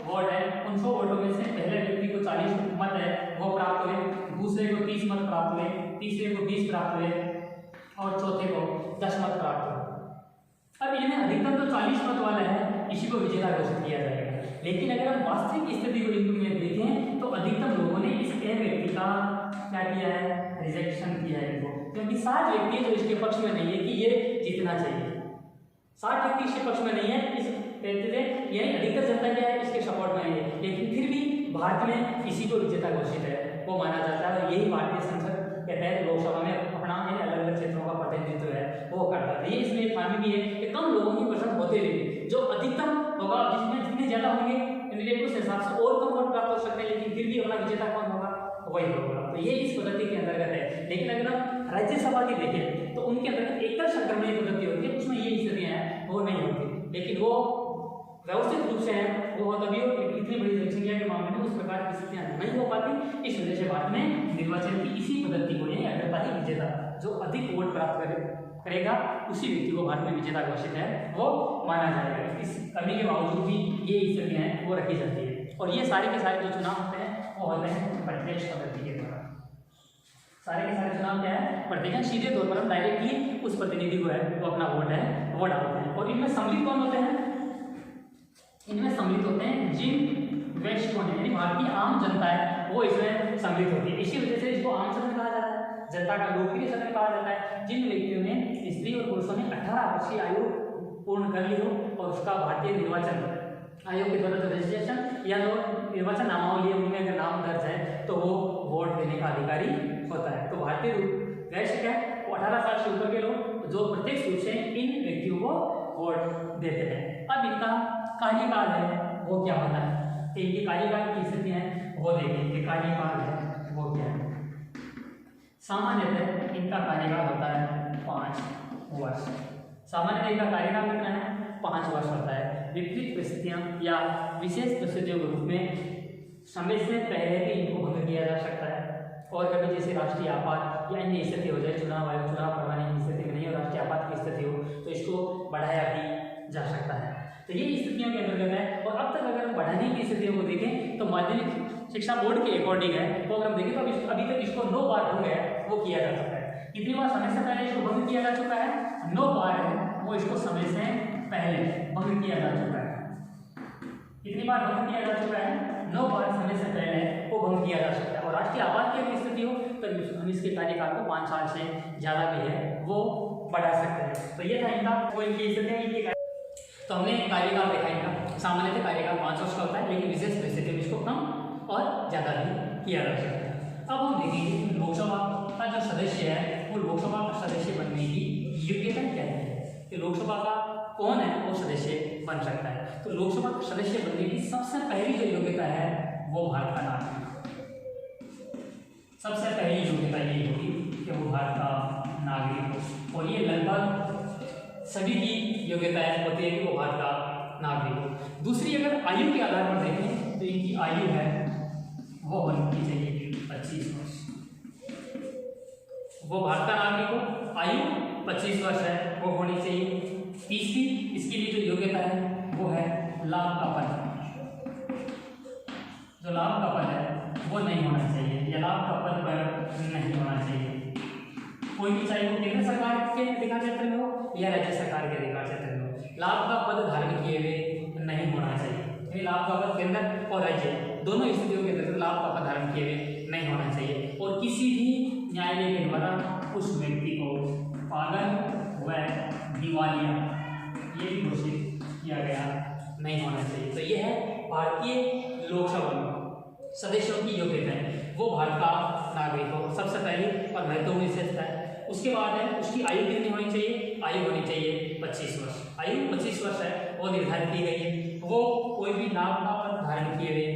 वोट है, उन 100 वोटों में से पहले व्यक्ति को 40 मत है वो प्राप्त हुए, दूसरे को 30 मत प्राप्त हुए, तीसरे को 20 प्राप्त हुए और चौथे को 10 मत प्राप्त हुए। अब इनमें अधिकतम तो 40 मत वाला है, इसी को विजेता घोषित किया जाएगा। लेकिन अगर हम वास्तविक स्थिति को इनमें देखें तो अधिकतम लोगों ने इस एक व्यक्ति का क्या किया है? रिजेक्शन किया है इनको, क्योंकि 60 व्यक्ति जो इसके पक्ष में नहीं है कि ये जीतना चाहिए, 60 व्यक्ति इसके पक्ष में नहीं है, इस कहते थे यही अधिकतर जनता क्या है इसके सपोर्ट में है, लेकिन फिर भी भारत में इसी को विजेता घोषित है वो माना जाता है। और यही भारतीय संसद के तहत लोकसभा में अपना अलग अलग क्षेत्रों का प्रतिनिधित्व है वो करता है। ये इसमें एक खामी भी है कि कम लोगों की पसंद होते हुए जो अधिकतम होगा, जिसमें जितने ज्यादा होंगे कैंडिडेट उस हिसाब से और कम वोट प्राप्त हो सकते हैं, लेकिन फिर भी अपना विजेता कौन होगा? वही होगा। तो ये इस पद्धति के अंतर्गत है। लेकिन अगर हम राज्यसभा की देखें तो उनके अंतर्गत एकल संक्रमणीय पद्धति होती है, उसमें ये स्थितियां हैं वो नहीं होती, लेकिन वो व्यवस्थित रूप से है वो तभी इतनी बड़ी जनसंख्या के मामले में उस प्रकार की स्थितियां नहीं हो पाती। इस वजह से भारत में निर्वाचन की इसी व्यक्ति को नहीं अग्रता ही विजेता, जो अधिक वोट प्राप्त करेगा उसी व्यक्ति को भारत में विजेता घोषित है वो माना जाएगा। इस कमी के बावजूद भी ये स्थितियां हैं वो रखी जाती है। और ये सारे के सारे जो चुनाव होते हैं वो होते हैं प्रत्यक्ष पद्धति के द्वारा। सारे के सारे चुनाव क्या है, प्रत्यक्ष, सीधे तौर पर हम डायरेक्ट ही उस प्रतिनिधि को है वो अपना वोट है वो डालते हैं। और इनमें सम्मिलित कौन होते हैं, इनमें सम्मिलित होते हैं जिन व्यक्तियों ने, यानी भारतीय आम जनता है वो इसमें सम्मिलित होती है। इसी वजह से इसको आम सदन कहा जाता है, जनता का लोकप्रिय सदन कहा जाता है। जिन व्यक्तियों ने, स्त्री और पुरुषों ने 18 वर्ष की आयु पूर्ण कर ली हो और उसका भारतीय निर्वाचन आयोग के द्वारा जो रजिस्ट्रेशन या जो निर्वाचन नामावली है उनमें अगर नाम दर्ज है तो वो वोट देने का अधिकारी होता है। तो भारतीय वैश्य क्या है, वो 18 साल से ऊपर के लोग जो प्रत्यक्ष रूप से इन व्यक्तियों को वोट देते हैं। अब इनका कार्यकाल है वो क्या होता है, तो इनकी कार्यकाल की स्थितियां हैं वो देखेंगे। कार्यकाल है वो क्या है, सामान्यतः इनका कार्यकाल होता है 5 वर्ष। सामान्यतः इनका कार्यकाल कितना है, 5 वर्ष होता है। विपरीत परिस्थितियां या विशेष परिस्थितियों के रूप में समय से पहले भी इनको भंग किया जा सकता है। और कभी जैसे राष्ट्रीय आपात या अन्य स्थिति हो जाए, चुनाव आयोग चुनाव करवाने की स्थिति में नहीं हो, राष्ट्रीय आपात की स्थिति हो तो इसको बढ़ाया भी जा सकता है। तो ये स्थितियों के अंतर्गत है। और अब तक अगर हम बढ़ाने की स्थितियों को देखें तो माध्यमिक शिक्षा बोर्ड के अकॉर्डिंग है, तो अगर हम देखें तो अभी तक इसको 9 बार भंग है वो किया जा चुका है। कितनी बार समय से पहले इसको भंग किया जा चुका है, 9 बार है वो इसको समय से पहले भंग किया जा चुका है। कितनी बार भंग किया जा चुका है, 9 बार समय से पहले वो भंग किया जा सकता है। और राष्ट्रीय आपात की अगर स्थिति हो तो हम इसके कार्यकाल को 5 साल से ज़्यादा भी है वो बढ़ा सकते हैं। तो ये था इनका वो इनकी स्थितियाँ इनकी। तो हमने कार्यकाल देखा इनका, सामान्यतः कार्यकाल 5 वर्ष का होता है, लेकिन विशेष परिस्थिति में इसको कम और ज़्यादा भी किया जा सकता है। अब हम देखेंगे लोकसभा का जो सदस्य है वो लोकसभा का सदस्य बनने की योग्यता क्या है, कि लोकसभा का कौन है वो सदस्य बन सकता है। तो लोकसभा का सदस्य बनने की सबसे पहली जो योग्यता है वो भारत का नागरिक। सबसे पहली योग्यता ये होगी कि वो भारत का नागरिक हो। और ये लगभग सभी की योग्यताएं होती है कि वो भारत का नागरिक हो। दूसरी अगर आयु के आधार पर देखें तो इनकी आयु है वो होनी चाहिए 25 वर्ष। वो भारत का नागरिक हो, आयु 25 वर्ष है वो होनी चाहिए। तीसरी इसके लिए जो योग्यता है वो है लाभ का पद। जो लाभ का पद है वो नहीं होना चाहिए, या लाभ का पद पर नहीं होना चाहिए। कोई भी, चाहे वो केंद्र सरकार के अधिकार क्षेत्र में हो या राज्य सरकार के अधिकार क्षेत्र में हो, लाभ का पद धारण किए हुए नहीं होना चाहिए। लाभ का पद केंद्र और राज्य दोनों स्थितियों के अंदर लाभ का पद धारण किए हुए नहीं होना चाहिए। और किसी भी न्यायालय के द्वारा उस व्यक्ति को पागल व दिवालिया ये भी घोषित किया गया नहीं होना चाहिए। तो यह है भारतीय लोकसभा सदस्यों की योग्यता, वो भारत का नागरिक हो सबसे पहली और महत्वपूर्ण विशेषता है। उसके बाद है उसकी आयु कितनी होनी चाहिए, आयु होनी चाहिए 25 वर्ष। आयु 25 वर्ष है वो निर्धारित की गई है। वो कोई भी लाभ का पद धारण किए हुए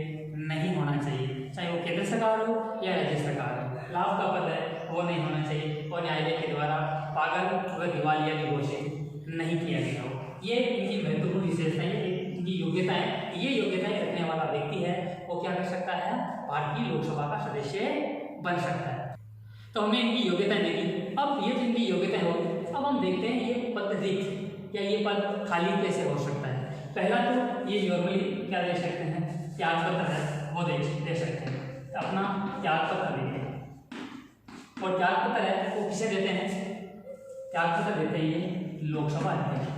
नहीं होना चाहिए, चाहे वो केंद्र सरकार हो या राज्य सरकार हो। लाभ का पद है वो नहीं होना चाहिए और न्यायालय के द्वारा पागल व दिवालिया भी घोषित नहीं किया गया हो। ये इनकी महत्वपूर्ण विशेषताएं, इनकी योग्यताएं। ये योग्यताएं रखने वाला व्यक्ति है वो क्या कर सकता है, भारतीय लोकसभा का सदस्य बन सकता है। तो हमने इनकी योग्यताएं देखी। अब ये जिनकी योग्यताएं हो, अब हम देखते हैं ये पद रिक्त या ये पद खाली कैसे हो सकता है। पहला तो ये नॉर्मली क्या दे सकते हैं, त्याग पत्र है वो दे सकते हैं, अपना त्याग पत्र देते हैं। और त्याग पत्र है वो किसे देते हैं, त्याग पत्र देते हैं लोकसभा अध्यक्ष।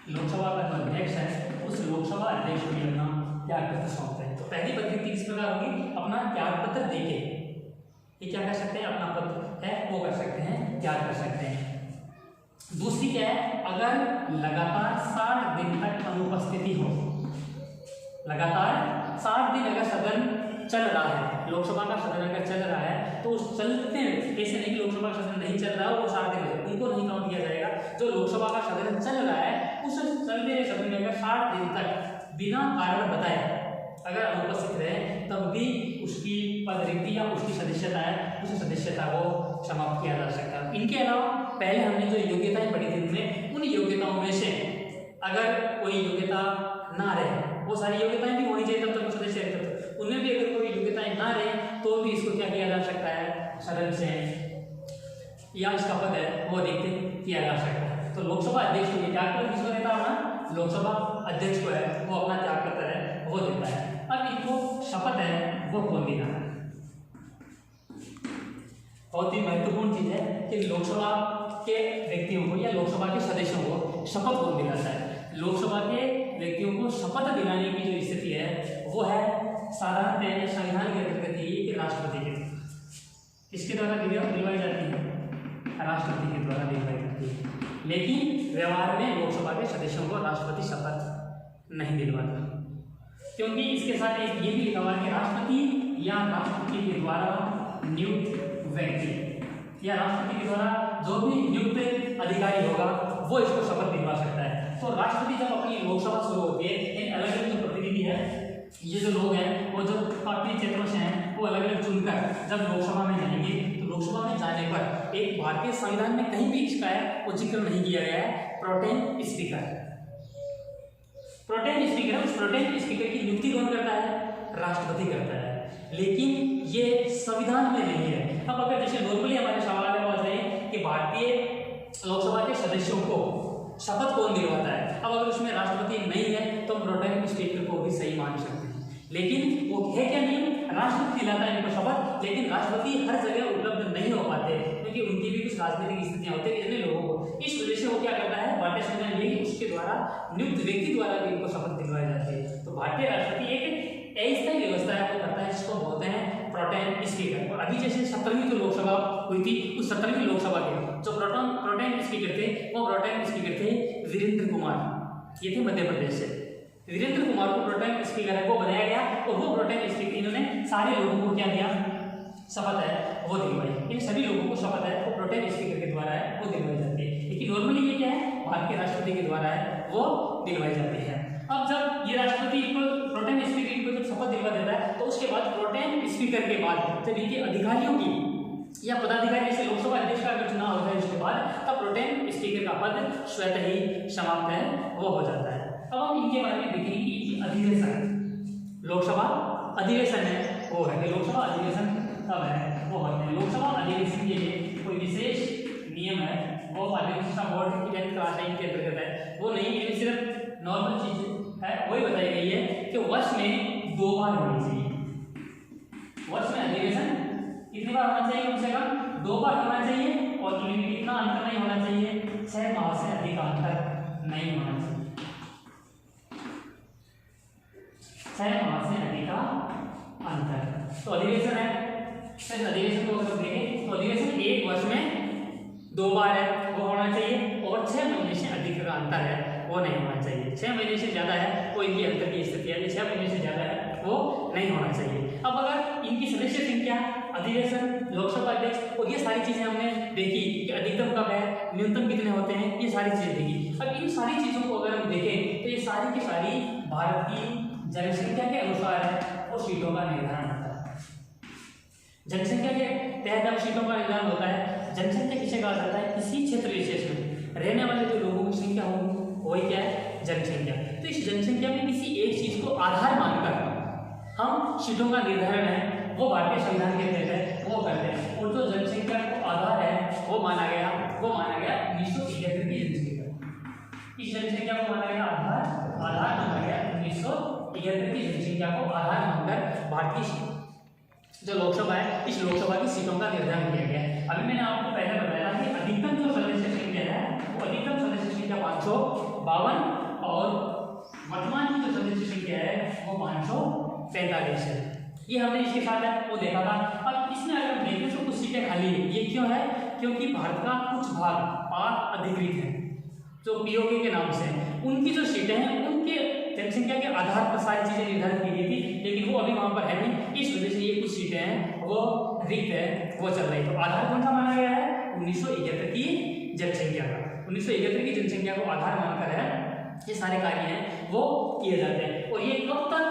लोकसभा का जो अध्यक्ष है उस लोकसभा अध्यक्ष को अपना त्याग पत्र सौंपते हैं। तो पहली पद्धति किस प्रकार होगी, अपना त्याग पत्र देके ये क्या कर सकते हैं, अपना पद है वो कर सकते हैं, त्याग कर सकते हैं। दूसरी क्या है, अगर लगातार 60 दिन तक अनुपस्थिति हो, लगातार 60 दिन अगर सदन चल रहा है, लोकसभा का सदन अगर चल रहा है तो उस चलते ऐसे नहीं कि लोकसभा का सदन नहीं चल रहा है वो 60 दिन उनको नहीं काउंट किया जाएगा। जो लोकसभा का सदन चल रहा है उस चलते हुए सदन में अगर 60 दिन तक बिना कारण बताए अगर अनुपस्थित रहे तब भी उसकी पद रिक्ति या उसकी सदस्यता है उस सदस्यता को समाप्त किया जा सकता है। इनके अलावा पहले हमने जो योग्यताएं पढ़ी थी उनमें उन योग्यताओं में से अगर कोई योग्यता ना रहे, वो सारी योग्यताएं भी होनी चाहिए तब तक वो सदस्य रहते, उनमें भी अगर कोई योग्यताएं ना रहे जा सकता है सदन से, या इसका पद है वो अधिकृत किया जा सकता है। तो लोकसभा अध्यक्ष को त्याग पत्र किसको देता है ना, लोकसभा अध्यक्ष को है वो अपना त्याग पत्र है वो देता है। अब इनको शपथ है वो कौन देना है, बहुत ही महत्वपूर्ण चीज है कि लोकसभा के व्यक्तियों को या लोकसभा के सदस्यों को शपथ कौन दिलाता है। लोकसभा के व्यक्तियों को शपथ दिलाने की जो स्थिति है वो है साधारणतः संविधान के अंतर्गत ये कि राष्ट्रपति के द्वारा, किसके द्वारा दिलवाई जाती है, राष्ट्रपति के द्वारा दिलवाई जाती है। लेकिन व्यवहार में लोकसभा के सदस्यों को राष्ट्रपति शपथ नहीं दिलवाता, क्योंकि इसके साथ एक ये भी लिखा हुआ है कि राष्ट्रपति या राष्ट्रपति के द्वारा नियुक्त व्यक्ति या राष्ट्रपति के द्वारा जो भी नियुक्त अधिकारी होगा वो इसको शपथ दिलवा सकता है। तो राष्ट्रपति जब अपनी लोकसभा शुरू होती है, इन अलग अलग जो प्रतिनिधि है, ये जो लोग हैं वो जो अपने क्षेत्रों से हैं वो अलग अलग चुनकर जब लोकसभा में जाएंगे, तो लोकसभा में जाने पर एक भारतीय संविधान में कहीं भी इसका है वो जिक्र नहीं किया गया है प्रोटेम स्पीकर। प्रोटेम स्पीकर, उस प्रोटेम स्पीकर की नियुक्ति कौन करता है, राष्ट्रपति करता है। लेकिन ये संविधान में नहीं है। अब अगर जैसे नॉर्मली हमारे सवाल में बात है कि भारतीय लोकसभा के सदस्यों को शपथ कौन दिलवाता है, अब अगर उसमें राष्ट्रपति नहीं है तो प्रोटेम स्पीकर को भी सही मान सकते हैं। लेकिन वो है क्या नियम, राष्ट्रपति दिलाता है इनको शपथ, लेकिन राष्ट्रपति हर जगह उपलब्ध नहीं हो पाते क्योंकि उनकी भी कुछ राजनीतिक स्थितियां होती है इतने लोगों को। इस वजह से वो क्या करता है, भारतीय संविधान ये कि उसके द्वारा नियुक्त व्यक्ति द्वारा भी इनको शपथ दिलवाई जाती है। तो भारतीय राष्ट्रपति एक अस्थायी व्यवस्था है वो करता है जिसको बोलते हैं प्रोटेम स्पीकर। और अभी जैसे 17वीं जो लोकसभा हुई थी, उस 17वीं लोकसभा के जो प्रोटेम स्पीकर थे वो प्रोटेम स्पीकर थे वीरेंद्र कुमार, ये थे मध्य प्रदेश से। वीरेंद्र कुमार को प्रोटेम स्पीकर है वो बनाया गया और वो प्रोटेम स्पीकर इन्होंने सारे लोगों को क्या दिया, शपथ है वो दिलवाई। इन सभी लोगों को शपथ है वो प्रोटेम स्पीकर के द्वारा है वो दिलवाई जाती है। लेकिन नॉर्मली ये क्या है, भारत के राष्ट्रपति के द्वारा है वो दिलवाई जाती है। अब जब ये राष्ट्रपति प्रोटेम स्पीकर को जब शपथ दिलवा देता है तो उसके बाद प्रोटेम स्पीकर के बाद जब इनके अधिकारियों की या पदाधिकारी जैसे लोकसभा अध्यक्ष का अगर चुनाव होता है उसके बाद तब प्रोटेम स्पीकर का पद स्वतः ही समाप्त है वो हो जाता है। अब हम इनके बारे में देखेंगे कि अधिवेशन, लोकसभा अधिवेशन है वो है कि लोकसभा अधिवेशन कब है वो होते हैं। लोकसभा अधिवेशन के लिए कोई विशेष नियम है वो अधिवेशन बोर्ड की 10th क्लास के अंतर्गत है वो नहीं, ये सिर्फ नॉर्मल चीज है वही बताई गई है कि वर्ष में 2 बार होनी चाहिए। वर्ष में अधिवेशन कितनी बार होना चाहिए, कम से कम 2 बार होना चाहिए और इतना अंतर नहीं होना चाहिए, 6 माह से अधिक अंतर नहीं होना चाहिए, 6 माह से अधिक का अंतर। तो अधिवेशन है, अधिवेशन को अगर देखें तो अधिवेशन एक वर्ष में 2 बार है वो होना चाहिए और 6 महीने से अधिक का अंतर है वो नहीं होना चाहिए। 6 महीने से ज्यादा है वो इनकी अंतर की स्थिति है, 6 महीने से ज्यादा है वो नहीं होना चाहिए। अब अगर इनकी सदस्य संख्या, अधिवेशन, लोकसभा अध्यक्ष और ये सारी चीजें हमने देखी कि अधिकतम कब है, न्यूनतम कितने होते हैं, ये सारी चीजें देखी। अब इन सारी चीजों को अगर हम देखें तो ये सारी की सारी भारत की जनसंख्या के अनुसार है और सीटों का निर्धारण होता है। जनसंख्या के तहत जब सीटों का निर्धारण होता है, जनसंख्या किसे कहा जाता है, किसी क्षेत्र विशेष में रहने वाले जो लोगों की संख्या होगी वही क्या है, जनसंख्या। तो इस जनसंख्या में किसी एक चीज को आधार मानकर हम सीटों का निर्धारण है वो भारतीय संविधान के तहत वो करते हैं। और जो जनसंख्या को आधार है वो माना गया 1971 की जनसंख्या। इस जनसंख्या को माना गया आधार माना गया 1971 की जनसंख्या को आधार मानकर भारतीय जो लोकसभा है इस लोकसभा की सीटों का निर्धारण किया गया है। अभी मैंने आपको पहले बताया कि अधिकतम जो सदस्य संख्या है वो अधिकतम सदस्य संख्या 552 और वर्तमान की जो सदस्य संख्या है वो 545 है। ये हमने इसके साथ वो देखा था। अब इसमें अगर हम देखें तो कुछ सीटें खाली है, ये क्यों है, क्योंकि भारत का कुछ भाग पाक अधिकृत है जो पीओके के नाम से उनकी जो सीटें हैं उनके जनसंख्या के आधार पर सारी चीजें निर्धारित की गई थी, लेकिन वो अभी वहां पर है नहीं। इस वजह से ये कुछ सीटें हैं वो रिक्त है वो चल रही। तो आधार कौन सा माना गया है, 1971 की जनसंख्या का। 1971 की जनसंख्या को आधार मानकर है ये सारे कार्य हैं वो किए जाते हैं। और ये कब तक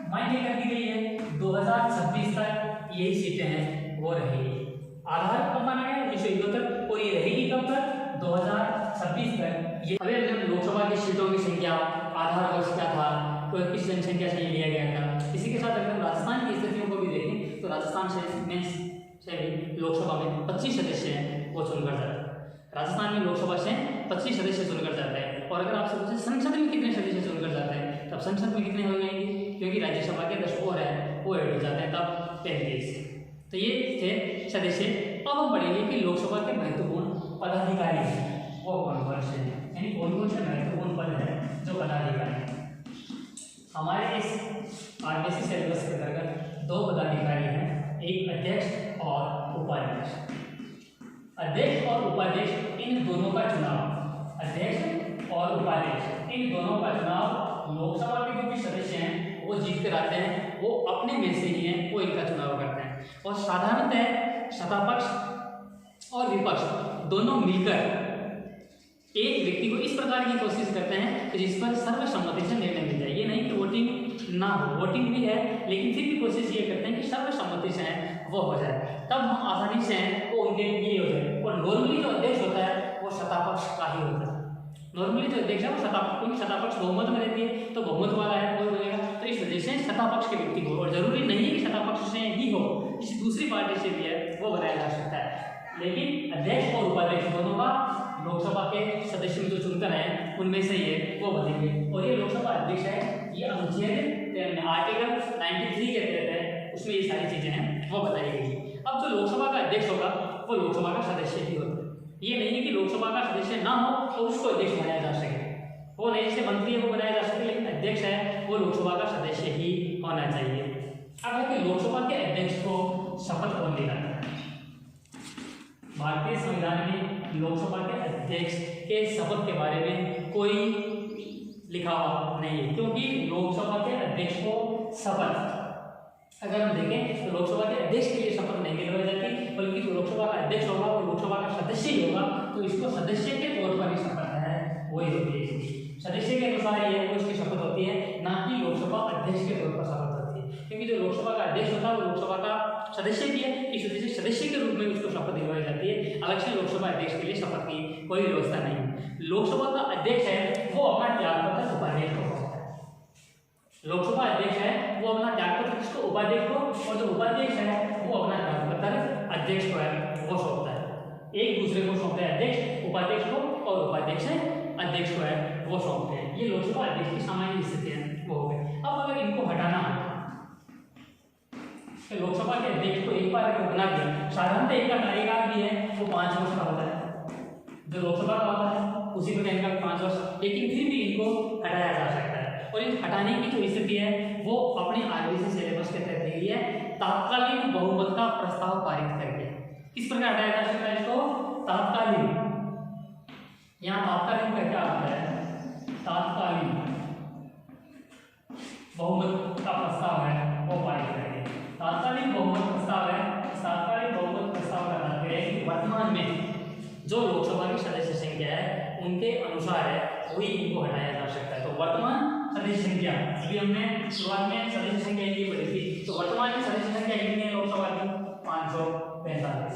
मान्य कर दी गई है, 2026 तक यही सीटें हैं वो रहेगी। आधार कब माना गया 1971 और ये रहेगी कब तक, 2026 तक। ये अभी जब लोकसभा की सीटों की संख्या आधार वर्ष क्या था तो किस जनसंख्या से लिया गया था। इसी के साथ अगर हम राजस्थान की स्थितियों को भी देखें तो राजस्थान से में से भी लोकसभा में 25 सदस्य हैं वो चुनकर जाते हैं। राजस्थान में लोकसभा से 25 सदस्य चुनकर जाते हैं। और अगर आपसे पूछे संसद में कितने सदस्य चुनकर जाते हैं, तब संसद में कितने हो जाएंगे, क्योंकि राज्यसभा के 10 और हैं वो ऐड हो जाते हैं, तब 35। तो ये थे सदस्य। अब हम पढ़ेंगे कि लोकसभा के महत्वपूर्ण पदाधिकारी हैं वो कौन से हैं, यानी कौन से महत्वपूर्ण पद हैं जो पदाधिकारी हैं। हमारे इस आरबीसी सिलेबस के अंतर्गत 2 पदाधिकारी हैं, एक अध्यक्ष और उपाध्यक्ष। अध्यक्ष और उपाध्यक्ष इन दोनों का चुनाव, अध्यक्ष और उपाध्यक्ष इन दोनों का चुनाव लोकसभा के जो भी सदस्य हैं वो जीत कर आते हैं, वो अपने में से ही हैं, वो इनका चुनाव करते हैं। और साधारणतः सत्तापक्ष और विपक्ष दोनों मिलकर एक व्यक्ति को इस प्रकार की कोशिश करते हैं कि जिस पर सर्वसम्मति से निर्णय मिल जाए। ये नहीं कि वोटिंग ना हो, वोटिंग भी है, लेकिन फिर भी कोशिश ये करते हैं कि सर्वसम्मति से वो हो जाए, तब हम आसानी से वो उनके लिए हो जाए। और नॉर्मली जो अध्यक्ष होता है वो सत्तापक्ष का ही होता है। नॉर्मली जो अध्यक्ष है वो सत्तापक्ष, क्योंकि सत्तापक्ष बहुमत में रहती है, तो बहुमत वाला है वो बनेगा। तो इस वजह से सत्तापक्ष के व्यक्ति को, और जरूरी नहीं है कि सत्तापक्ष से ही हो, किसी दूसरी पार्टी से भी है वो बनाया जा सकता है। लेकिन अध्यक्ष और उपाध्यक्ष दोनों का लोकसभा के सदस्य में जो चुनकर हैं उनमें से ये वो बनेंगे। और ये लोकसभा अध्यक्ष है, ये अनुच्छेद आर्टिकल 93 के तहत उसमें ये सारी चीजें हैं वो बताई गई। अब जो लोकसभा का अध्यक्ष होगा वो लोकसभा का सदस्य ही होता है। ये नहीं है कि लोकसभा का सदस्य ना हो तो उसको अध्यक्ष बनाया जा सके, वो नहीं, जैसे मंत्री है वो बनाया जा सके, लेकिन अध्यक्ष है वो लोकसभा का सदस्य ही होना चाहिए। अब है कि लोकसभा के अध्यक्ष को शपथ कौन दिलाता है। भारतीय संविधान में लोकसभा के अध्यक्ष के शपथ के बारे में कोई लिखा हुआ नहीं है, क्योंकि लोकसभा के अध्यक्ष को शपथ अगर हम देखें तो लोकसभा के अध्यक्ष के लिए शपथ नहीं दिलवाई जाती, बल्कि जो लोकसभा का अध्यक्ष होगा वो लोकसभा का सदस्य ही होगा, तो इसको सदस्य के तौर पर ही शपथ है वही होती है। सदस्य के अनुसार ये वो इसकी शपथ होती है, ना कि लोकसभा अध्यक्ष के तौर पर शपथ होती है, क्योंकि जो लोकसभा का अध्यक्ष होता है वो लोकसभा का सदस्य भी है, इस वजह से सदस्य के रूप में उसको शपथ दिलवाई जाती है। अलग से लोकसभा अध्यक्ष के लिए शपथ की कोई व्यवस्था नहीं है। लोकसभा का अध्यक्ष है वो अपना त्यागपत्र उपाध्यक्ष को सौंपता है। लोकसभा अध्यक्ष है वो अपना त्यागपत्र किसको, उपाध्यक्ष को, और जो उपाध्यक्ष है वो अपना त्यागपत्र अध्यक्ष को है वो सौंपता है। एक दूसरे को सौंपते हैं, अध्यक्ष उपाध्यक्ष को, और उपाध्यक्ष अध्यक्ष को है वो सौंपते हैं। ये लोकसभा अध्यक्ष की सामान्य स्थिति है वो हो गई। अब अगर इनको हटाना है तो लोकसभा के अध्यक्ष को एक बार अगर बना दिया, साधारणतः इनका कार्यकाल भी है वो 5 वर्ष का होता है, जो लोकसभा का होता है उसी प्रकार इनका 5 वर्ष, लेकिन फिर भी इनको हटाया जा सकता है। और इन हटाने की जो स्थिति है वो अपने आरबीसी सिलेबस के तहत दी है, तात्कालिक बहुमत का प्रस्ताव पारित करके। किस प्रकार हटाया जा सकता है इसको, तात्कालिक, यहाँ तात्कालिक का क्या आता है, तात्कालिक बहुमत का प्रस्ताव है वो पारित करेंगे। तात्कालिक बहुमत प्रस्ताव है, तात्कालिक बहुमत प्रस्ताव का तात्पर्य है कि वर्तमान में जो लोकसभा की सदस्य संख्या है उनके अनुसार है वही इनको हटाया जा सकता है। तो वर्तमान सदस्य संख्या, अभी हमने शुरुआत में सदस्य संख्या इनकी पढ़ी थी, तो वर्तमान में सदस्य संख्या कितनी है लोकसभा की, 545।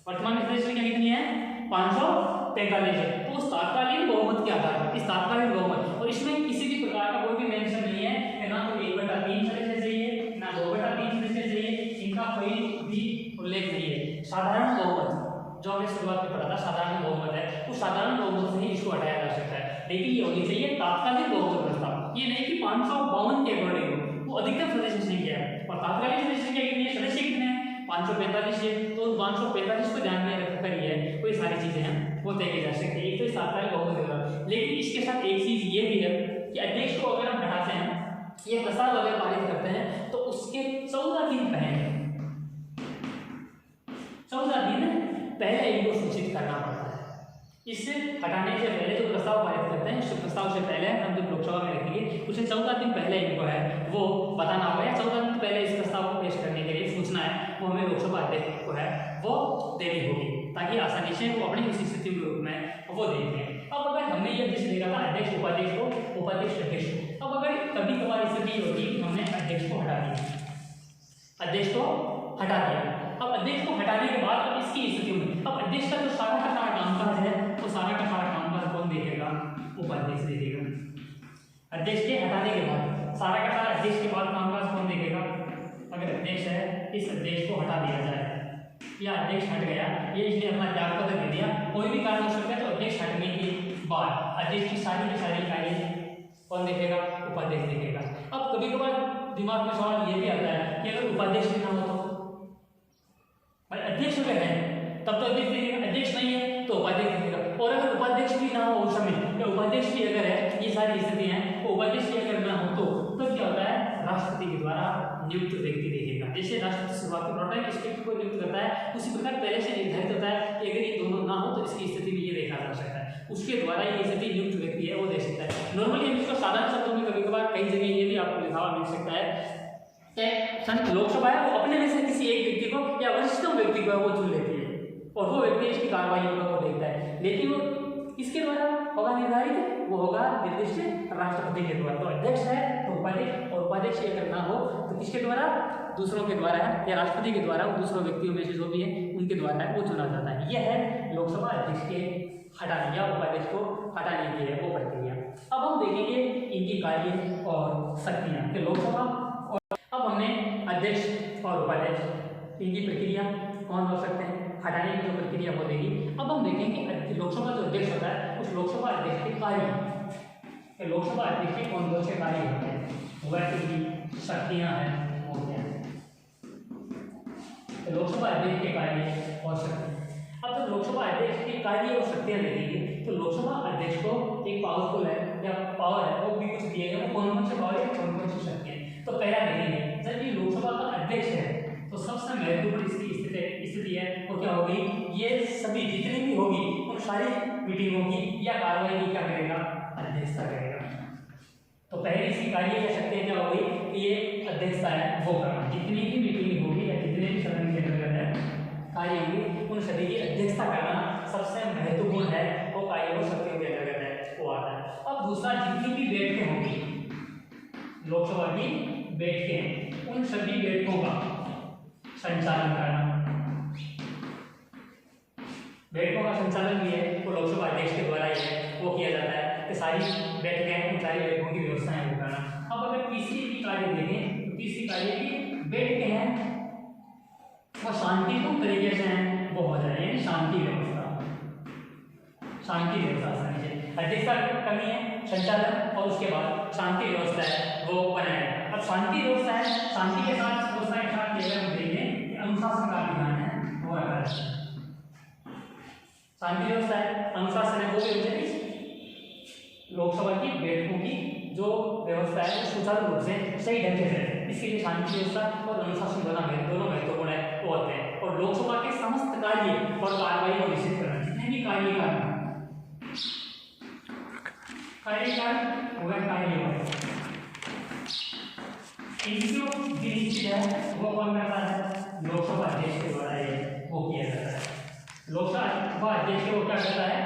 वर्तमान में सदस्य संख्या कितनी है, 545 है। तो उस तात्कालिक बहुमत के आधार पर, इस तात्कालिक बहुमत, और इसमें किसी भी प्रकार का कोई भी मेंशन नहीं है कि ना तो 1/3 सदस्य चाहिए ना 2/3 सदस्य चाहिए, इनका कोई भी उल्लेख नहीं है। साधारण बहुमत जो हमने शुरुआत में पढ़ा था, साधारण बहुमत है, उस साधारण बहुमत से ही इसको हटाया जा सकता है। लेकिन ये होनी चाहिए तात्कालिक बहुमत प्रस्ताव, ये नहीं कि 552 के अकॉर्डिंग, वो अधिकतम सदस्य संख्या है। और तात्कालिक सदस्य संख्या कितनी है, सदस्य कितने हैं, 545 है, तो 545 को ध्यान में रखकर ही है कोई सारी चीजें हैं वो तय की जा सकती है। एक तो इस तात्कालिक बहुमत, लेकिन इसके साथ एक चीज ये भी है कि अध्यक्ष को अगर हम हटाते हैं, ये प्रस्ताव अगर पारित करते हैं, तो उसके 14 दिन पहले, 14 दिन पहले इनको सूचित करना पड़ता है। इससे हटाने से पहले जो प्रस्ताव पारित करते हैं, उस प्रस्ताव से पहले हम जब लोकसभा में रखेंगे उसे 14 दिन पहले इनको है वो बताना होगा, या 14 दिन पहले इस प्रस्ताव को पेश करने के लिए सूचना है वो हमें लोकसभा अध्यक्ष को है वो देनी होगी, ताकि आसानी से वो अपनी उसी स्थिति के रूप में वो देखें। अब अगर हमने ये अध्यक्ष देखा था अध्यक्ष उपाध्यक्ष को, उपाध्यक्ष अध्यक्ष को, अब अगर कभी कभार स्थिति होती हमने अध्यक्ष को हटा दिया, अध्यक्ष को हटा दिया, अब अध्यक्ष को हटाने के बाद अब इसकी स्थिति में अब अध्यक्ष का जो सारा का सारा कामकाज है वो सारा का सारा कामकाज कौन देखेगा, उपाध्यक्ष देखेगा। अध्यक्ष के हटाने के बाद सारा का सारा अध्यक्ष के बाद कामकाज कौन देखेगा, अगर अध्यक्ष है इस अध्यक्ष को हटा दिया जाए या अध्यक्ष हट गया, ये इसने अपना त्याग पत्र दे दिया, कोई भी कारण हो सकता है, तो अध्यक्ष हटने के बाद अध्यक्ष की सारी इकाइयाँ कौन देखेगा? उपाध्यक्ष देखेगा। अब कभी कभार दिमाग में सवाल ये भी आता है कि अगर उपाध्यक्ष भी ना हो तो भाई अध्यक्ष अगर है तब तो अध्यक्ष देखेगा, अध्यक्ष नहीं है तो उपाध्यक्ष देखेगा। और अगर उपाध्यक्ष भी ना हो उस समय, या उपाध्यक्ष भी अगर है, ये सारी स्थिति हैं, तो उपाध्यक्ष भी अगर ना हो तो तब क्या होता है? राष्ट्रपति के द्वारा नियुक्त व्यक्ति देखेगा। जैसे राष्ट्रपति शुरुआत में प्रोटोटाइप स्टेट को नियुक्त करता है, उसी प्रकार पहले से निर्धारित होता है कि अगर ये दोनों ना हो तो इसकी स्थिति में ये देखा जा सकता है, उसके द्वारा ये स्थिति नियुक्त व्यक्ति है वो दे सकता है। नॉर्मली हम इसको साधारण शब्दों में कभी कभार कई जगह ये भी आपको लिखा हुआ मिल सकता है कि लोकसभा है वो अपने में से किसी एक व्यक्ति को या वरिष्ठतम व्यक्ति को वो चुन लेती है और वो व्यक्ति इसकी कार्रवाई को देखता है, लेकिन वो किसके द्वारा होगा निर्धारित? वो होगा निर्दिष्ट राष्ट्रपति के द्वारा। तो अध्यक्ष है तो उपाध्यक्ष, और उपाध्यक्ष अगर ना हो तो किसके द्वारा? दूसरों के द्वारा है, या राष्ट्रपति के द्वारा, दूसरों व्यक्तियों में से जो भी है उनके द्वारा है वो चुना जाता है। यह है लोकसभा अध्यक्ष के हटाने या उपाध्यक्ष को हटाने की है वो प्रक्रिया। अब हम देखेंगे इनकी कार्य और शक्तियाँ कि लोकसभा और अब हमने अध्यक्ष और उपाध्यक्ष इनकी प्रक्रिया कौन हो सकते हैं, हटाने की जो प्रक्रिया वो देगी। अब हम देखेंगे लोकसभा जो अध्यक्ष होता है उस लोकसभा अध्यक्ष के कार्य, लोकसभा अध्यक्ष के कौन कौन से कार्य होते हैं, वह की शक्तियाँ हैं वो क्या है, लोकसभा अध्यक्ष के कार्य और शक्तियाँ। अब जब लोकसभा अध्यक्ष के कार्य और शक्तियाँ देखेंगे तो लोकसभा अध्यक्ष को एक पावरफुल है या पावर है वो भी कुछ दिया गया, कौन कौन से पावर है, कौन कौन सी शक्तियाँ। तो पहला देखेंगे जब ये लोकसभा का अध्यक्ष है तो सबसे महत्वपूर्ण इसकी स्थिति है वो क्या होगी? ये सभी जितनी भी होगी उन सारी मीटिंगों की या कार्रवाई की क्या करेगा? अध्यक्षता करेगा। तो पहले इसकी कार्य या शक्तियाँ क्या होगी कि ये अध्यक्षता है वो करना, जितनी भी मीटिंग होगी या जितने भी सदन के अंतर्गत कार्य होगी उन सभी की अध्यक्षता करना सबसे महत्वपूर्ण है, वो कार्य वो शक्तियों के अंतर्गत है वो आता है। अब दूसरा, जितनी भी बैठकें होंगी लोकसभा की बैठकें, उन सभी बैठकों का संचालन करना, बैठकों का संचालन भी है वो लोकसभा अध्यक्ष के द्वारा ही है वो किया जाता है कि सारी बैठकें, उन सारी बैठकों की व्यवस्थाएं वो करना। अब अगर तीसरी की कार्य देखें तो तीसरी कार्य की बैठकें हैं वो शांतिपूर्ण तरीके से हैं वो हो जाए, शांति व्यवस्था आसानी से अध्यक्षता करनी है, संचालन और उसके बाद शांति व्यवस्था है वो बनाए। अब शांति व्यवस्था है, शांति के साथ व्यवस्था के साथ अगर हम देखें अनुशासन का विधान है वो रखा है। शांति व्यवस्था है, अनुशासन है वो भी होते हैं लोकसभा की बैठकों की जो व्यवस्था है वो सुचारू रूप से सही ढंग से है, इसके लिए शांति व्यवस्था और अनुशासन दोनों महत्वपूर्ण है वो होते हैं। और लोकसभा के समस्त कार्य और कार्रवाई को निश्चित करना, जितने भी कार्य इनको निश्चित है वो कौन करता है? लोकसभा अध्यक्ष के द्वारा ये वो किया जाता है। लोकसभा अध्यक्ष को क्या करता है?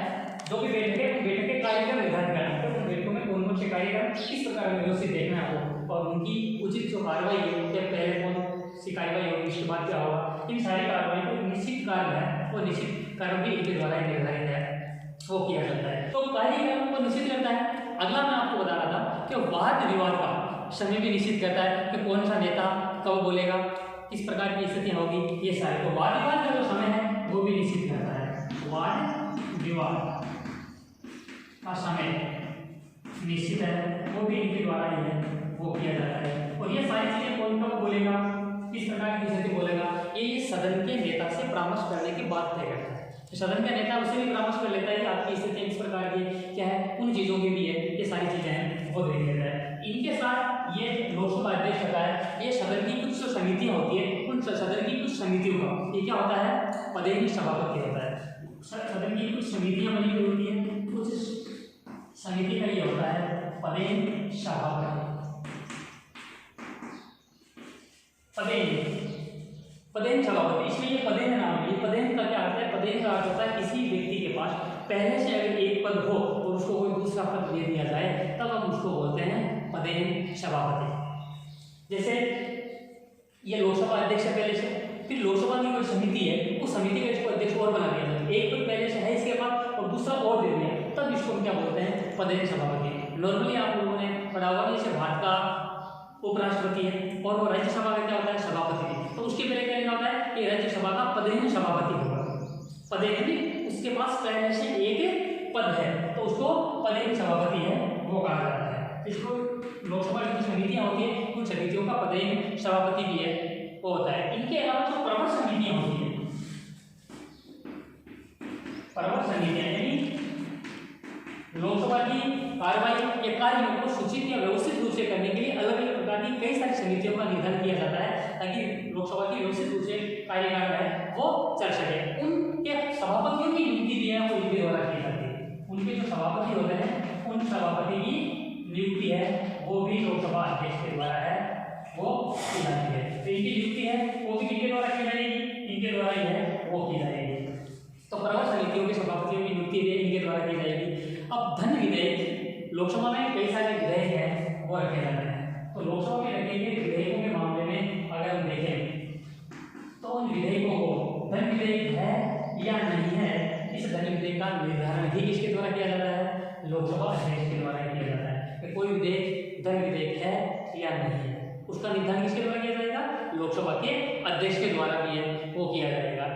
जो भी बैठकें कार्य का निर्धारण करना है, उन बैठकों में कौन कौन से कार्यक्रम किस प्रकार व्यवस्थित देखना है वो, और उनकी उचित जो कार्रवाई है क्या पहले कौन सी कार्रवाई होगी इसके बाद क्या होगा, इन सारी कार्रवाई को निश्चित कार्य है वो निश्चित कार्य भी इनके द्वारा निर्धारित है वो किया जाता है। तो कार्यक्रम को निश्चित करता है। अगला मैं आपको बता रहा था कि वाद विवाद का समय भी निश्चित करता है कि कौन सा नेता कब बोलेगा, किस प्रकार की स्थितियाँ होगी, ये सारे। तो वाद विवाद का जो समय है वो भी निश्चित करता है। वाद विवाद का समय निश्चित है वो भी इनके द्वारा ही है वो किया जाता है। और ये सारी चीजें कौन कब बोलेगा, किस प्रकार की स्थिति बोलेगा, ये सदन के नेता से परामर्श करने की बात तय करता है। तो सदन का नेता उसे भी परामर्श कर लेता है कि आपकी स्थिति इस प्रकार की क्या है, उन चीज़ों की भी है, ये सारी चीज़ें हैं वो देख लेता है। इनके साथ ये लोकसभा अध्यक्ष होता है, ये सदन की कुछ समितियाँ होती है, उन सदन की कुछ समितियों का ये क्या होता है, पदेन सभापति होता है। सदन की कुछ समितियाँ बनी हुई होती हैं, कुछ समिति का ये होता है पदेन सभापति। पदेन सभापति, इसमें ये पदेन नाम है। ये पदेन का क्या अर्थ है? पदेन का अर्थ होता है किसी व्यक्ति के पास पहले से अगर एक पद हो और उसको कोई दूसरा पद दे दिया जाए तब हम उसको बोलते हैं पदेन सभापति। जैसे ये लोकसभा अध्यक्ष है पहले से, फिर लोकसभा की कोई समिति है, उस समिति का इसको अध्यक्ष और बना दिया जाए, एक पद पहले से है इसके पास और दूसरा और दे दिया, तब इसको हम क्या बोलते हैं? पदेन सभापति। नॉर्मली आप लोगों ने पढ़ा होगा जैसे भारत का उपराष्ट्रपति है, और वो राज्यसभा का क्या होता है, सभापति। तो उसके पहले क्या होता है कि राज्यसभा का पदेन सभापति होगा। पदेन, उसके पास पहले से एक पद है तो उसको पदेन सभापति है वो कहा जाता है। इसको लोकसभा की जो समितियां होती है उन समितियों का पदेन सभापति भी है वो होता है। इनके अलावा जो प्रवर समितियां होती है, प्रवर समितियां यानी लोकसभा की कार्रवाई के कार्यों को सूचित या व्यवस्थित रूप से करने के लिए अलग अलग प्रकार की कई सारी समितियों का निर्धारण किया जाता है ताकि लोकसभा की व्यवस्थित रूप से कार्यकाल है वो चल सके। उनके सभापतियों की नियुक्ति भी है वो इनके द्वारा की जाती है। उनके जो सभापति होते हैं उन सभापति की नियुक्ति है वो भी लोकसभा अध्यक्ष के द्वारा है वो की जाती है। तो इनकी नियुक्ति है वो भी किनके द्वारा की जाएगी, इनके द्वारा ही है वो की जाएगी। तो प्रवर समितियों के सभापतियों की नियुक्ति भी इनके द्वारा की जाएगी। अब धन विधेयक, लोकसभा में कई सारे विधेयक हैं वो रखे जाते हैं। तो लोकसभा में रखे गए विधेयकों के मामले में अगर हम देखें तो उन विधेयकों को धन विधेयक है या नहीं है, इस धन विधेयक का निर्धारण भी किसके द्वारा किया जाता है, लोकसभा अध्यक्ष के द्वारा किया जाता है कि कोई विधेयक धन विधेयक है या नहीं है। उसका निर्धारण किसके द्वारा किया जाएगा, लोकसभा के अध्यक्ष के द्वारा भी है वो किया जाएगा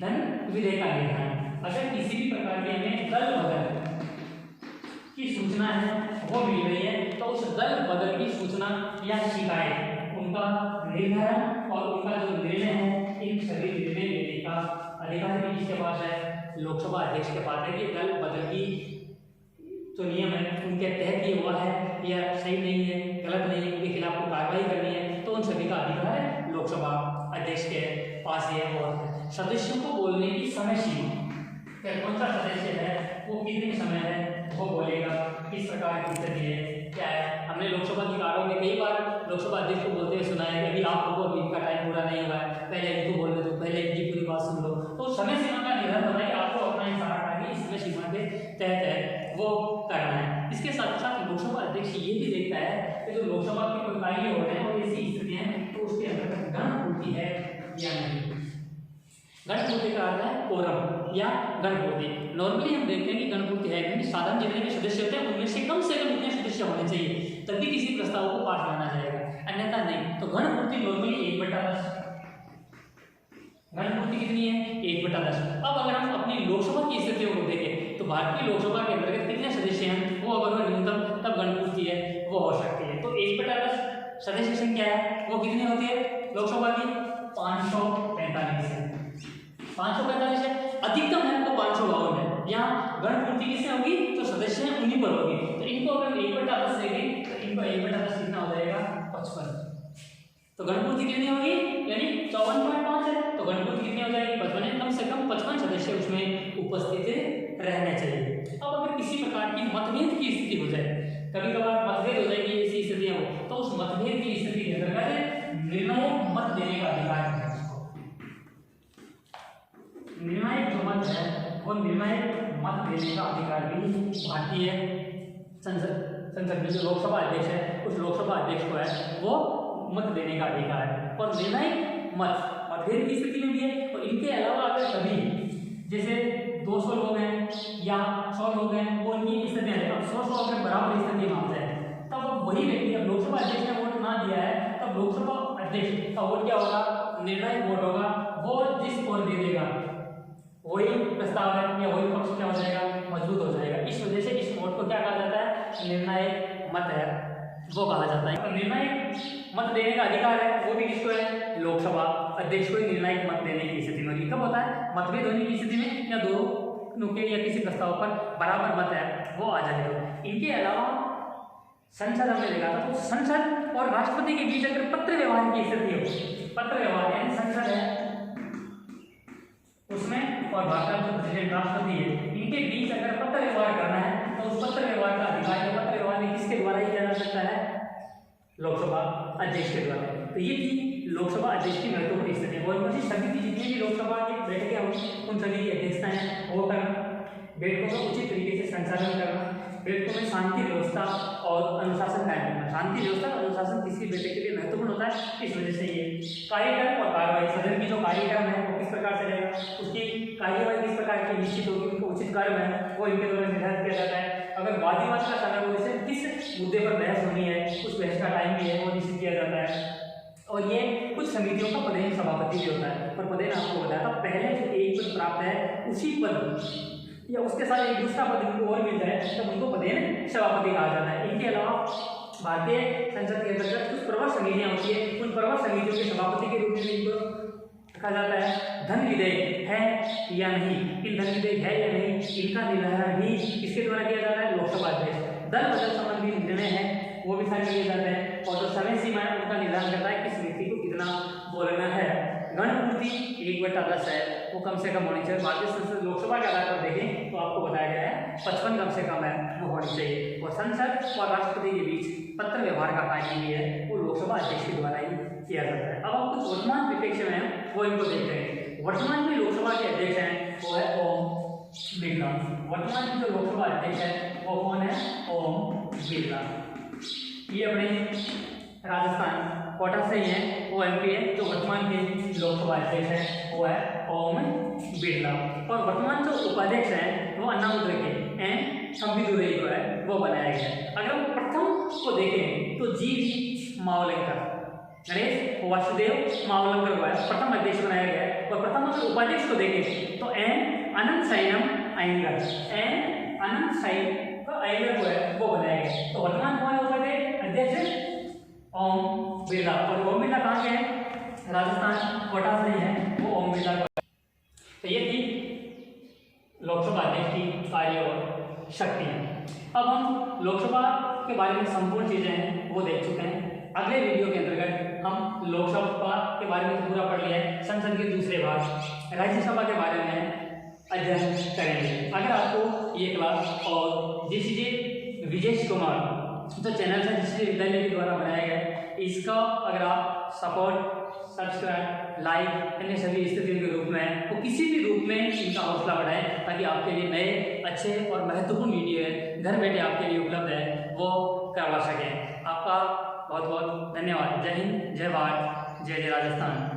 धन विधेयक का निर्धारण। अगर किसी भी प्रकार के हमें दल बदल की सूचना है वो मिल रही है तो उस दल बदल की सूचना या शिकायत, उनका निर्धारण और उनका जो निर्णय है, इन सभी निर्णय लेने का अधिकार भी किसके पास है, लोकसभा अध्यक्ष के पास है कि दल बदल की जो नियम है उनके तहत ये हुआ है या सही नहीं है, गलत नहीं है, उनके खिलाफ कोई कार्रवाई करनी है तो उन सभी का अधिकार लोकसभा अध्यक्ष के पास है। और सदस्यों को बोलने की समय सीमा, कौन सा सदस्य है वो कितने समय है वो बोलेगा, किस प्रकार की स्थिति है क्या है। हमने लोकसभा की कार्यों में कई बार लोकसभा अध्यक्ष को बोलते हुए सुना है कि अभी आप लोगों को अभी इनका टाइम पूरा नहीं हुआ है, पहले इनको बोलने दो, पहले इनकी पूरी बात सुन लो। तो समय सीमा का निर्धारण होता है कि आपको अपना इशारा करके इस समय सीमा के तहत है वो करना है। इसके साथ साथ लोकसभा अध्यक्ष ये भी देखता है कि जो लोकसभा के कोई कार्य हो रहे हैं और ऐसी स्थितियां हैं तो उसके अंतर्गत गणपूर्ति है या नहीं। गणपूर्ति का अर्थ है कोरम या गणपूर्ति। नॉर्मली हम देखते हैं कि गणपूर्ति है यानी साधारण जितने भी सदस्य होते हैं उनमें से कम इतने सदस्य होने चाहिए तभी किसी प्रस्ताव को पास माना जाएगा, अन्यथा नहीं। तो गणपूर्ति नॉर्मली 1/10, गणपूर्ति कितनी है 1/10। अब अगर हम अपनी लोकसभा की स्थितियों को देखें तो भारतीय लोकसभा के अंतर्गत कितने सदस्य हैं वो अगर न्यूनतम तब गणपूर्ति है वो हो सकती है। तो 1/10 सदस्य संख्या है वो कितनी होती है लोकसभा की 545 है, 545 है। अधिकतम है तो 552 है। यहाँ गणपूर्ति किससे होगी तो सदस्य हैं उन्हीं पर होगी। तो इनको अगर 1/10 लेंगे तो इनको 1/10 कितना हो जाएगा 55। तो गणपूर्ति कितनी होगी यानी 54.5 है तो गणपूर्ति कितनी हो जाएगी 55। कम से कम 55 सदस्य उसमें उपस्थित रहने चाहिए। अब अगर किसी प्रकार की मतभेद की स्थिति हो जाए, कभी कभार मतभेद हो जाएगी ऐसी स्थितियां हो तो उस मतभेद की स्थिति के अंतर्गत निर्णायक मत देने का अधिकार है। निर्णायक जो मत है वो निर्णायक मत देने का अधिकार भी भारतीय संसद में जो लोकसभा अध्यक्ष है उस लोकसभा अध्यक्ष को है वो मत देने का अधिकार है। और निर्णायक मत मतभेद की स्थिति में भी है। और इनके अलावा अगर कभी जैसे 200 लोग हैं या 100 लोग हैं वो इनकी स्थितियां है, अब 100 अगर बराबर स्थिति में आ जाए तब वही व्यक्ति, अब लोकसभा अध्यक्ष ने वोट ना दिया है तब लोकसभा अध्यक्ष का वोट क्या होगा, निर्णायक वोट होगा। वो जिस ओर दे देगा वही प्रस्ताव है या वही पक्ष क्या हो जाएगा मजबूत हो जाएगा। इस वजह से इस वोट को क्या कहा जाता है निर्णायक मत है वो कहा जाता है। तो निर्णायक मत देने का अधिकार है वो भी किसको है लोकसभा अध्यक्ष को निर्णायक मत देने की स्थिति में। कब होता है मतभेद होने की स्थिति में या दोनों के या किसी प्रस्ताव पर बराबर मत है वो आ जाएगा। इनके अलावा संसद हमने देखा था तो संसद और राष्ट्रपति के बीच अगर पत्र व्यवहार की स्थिति हो, पत्र व्यवहार यानी संसद है उसमें और भारत का जो प्रेसिडेंट राष्ट्रपति है इनके बीच अगर पत्र व्यवहार करना है तो उस पत्र व्यवहार का अधिकार है पत्र व्यवहार में किसके द्वारा ही किया जा सकता है लोकसभा अध्यक्ष के द्वारा। तो ये थी लोकसभा अध्यक्ष की महत्वपूर्ण स्थिति। और मुझे सभी की जितनी भी लोकसभा की बैठकें होंगी उन सभी की अध्यक्षता है वो करना, बैठकों का उचित तरीके से संचालन करना, बेटों में शांति व्यवस्था और अनुशासन कायम रखना। शांति व्यवस्था और अनुशासन किसी बेटे के लिए महत्वपूर्ण होता है, इस वजह से ये कार्यक्रम और कार्रवाई, सदन की जो कार्यक्रम है वो किस प्रकार से रहेगा, उसकी कार्यवाही किस प्रकार की निश्चित होगी, उनका उचित कार्य है वो इनके द्वारा निर्धारित किया जाता है। अगर वाद विवाद का समय हो, जैसे किस मुद्दे पर बहस होनी है, उस बहस का टाइम भी है वो निश्चित किया जाता है। और ये कुछ समितियों का पदेन सभापति भी होता है, पर पदेन आपको बताया था पहले जो एक पद प्राप्त है उसी पद या उसके साथ एक दूसरा पद इनको और मिल जाए तब उनको पदेन सभापति कहा जाता है। इनके अलावा भारतीय संसद के अंतर्गत कुछ प्रवर समितियां होती है, उन प्रवर समितियों के सभापति के रूप में इनको कहा जाता है। धन विधेयक है या नहीं, इन धन विधेयक है या नहीं, इनका निर्धारण भी किसके द्वारा किया जाता है, लोकसभा अध्यक्ष। दल बदल संबंधी निर्णय है वो भी सारे किए जाते हैं, और जो समय सीमा है उनका निर्धारण करता है किस व्यक्ति को कितना बोलना है। गणपूर्ति 1/10 है, वो कम से कम होनी चाहिए। भारतीय संसद लोकसभा के आधार पर देखें तो आपको बताया गया है 55 कम से कम है वो होनी चाहिए। और संसद और राष्ट्रपति के बीच पत्र व्यवहार का कार्य भी है वो लोकसभा अध्यक्ष के द्वारा ही किया जाता है। अब हम कुछ वर्तमान परिप्रेक्ष्य में हैं वो इनको देखते हैं। वर्तमान में लोकसभा के अध्यक्ष हैं वो है ओम बिरला। वर्तमान में जो लोकसभा अध्यक्ष है वो कौन है, ओम बिरला। ये अपने राजस्थान कोटा से ही है, वो एमपी है। जो वर्तमान के लोकसभा अध्यक्ष है वो है ओम बिरला। और वर्तमान जो उपाध्यक्ष है वो अन्नामुद्र के एन शंभीदुरई को है वो बनाया गया है। अगर हम प्रथम को देखें तो जी मावलंकर, गणेश वासुदेव मावलंकर को है प्रथम अध्यक्ष बनाया गया है। और प्रथम अगर उपाध्यक्ष को देखें तो एन अनंत साइनम अयंगर, एन अनंत साइन अयंगर को है वो बनाया गया। तो वर्तमान कौन है उपाध्यक्ष, अध्यक्ष ओम बिरला। और ओम बिरला कहाँ के हैं, राजस्थान कोटा से ही है वो ओम बिरला। तो ये थी लोकसभा अध्यक्ष की कार्य और शक्तियाँ। अब हम लोकसभा के बारे में संपूर्ण चीजें हैं वो देख चुके हैं। अगले वीडियो के अंतर्गत हम लोकसभा के बारे में पूरा पढ़ लिया है, संसद के दूसरे भाग राज्यसभा के बारे में अध्ययन करेंगे। अगर आपको ये क्लास और जीसीजे विजय कुमार जो चैनल है जिससे विद्यालय के द्वारा बनाया गया है, इसका अगर आप सपोर्ट, सब्सक्राइब, लाइक अन्य सभी स्थितियों के रूप में तो किसी भी रूप में इनका हौसला बढ़ाएं ताकि आपके लिए नए अच्छे और महत्वपूर्ण वीडियो है घर बैठे आपके लिए उपलब्ध है वो करवा सकें। आपका बहुत बहुत धन्यवाद। जय हिंद, जय भारत, जय जय राजस्थान।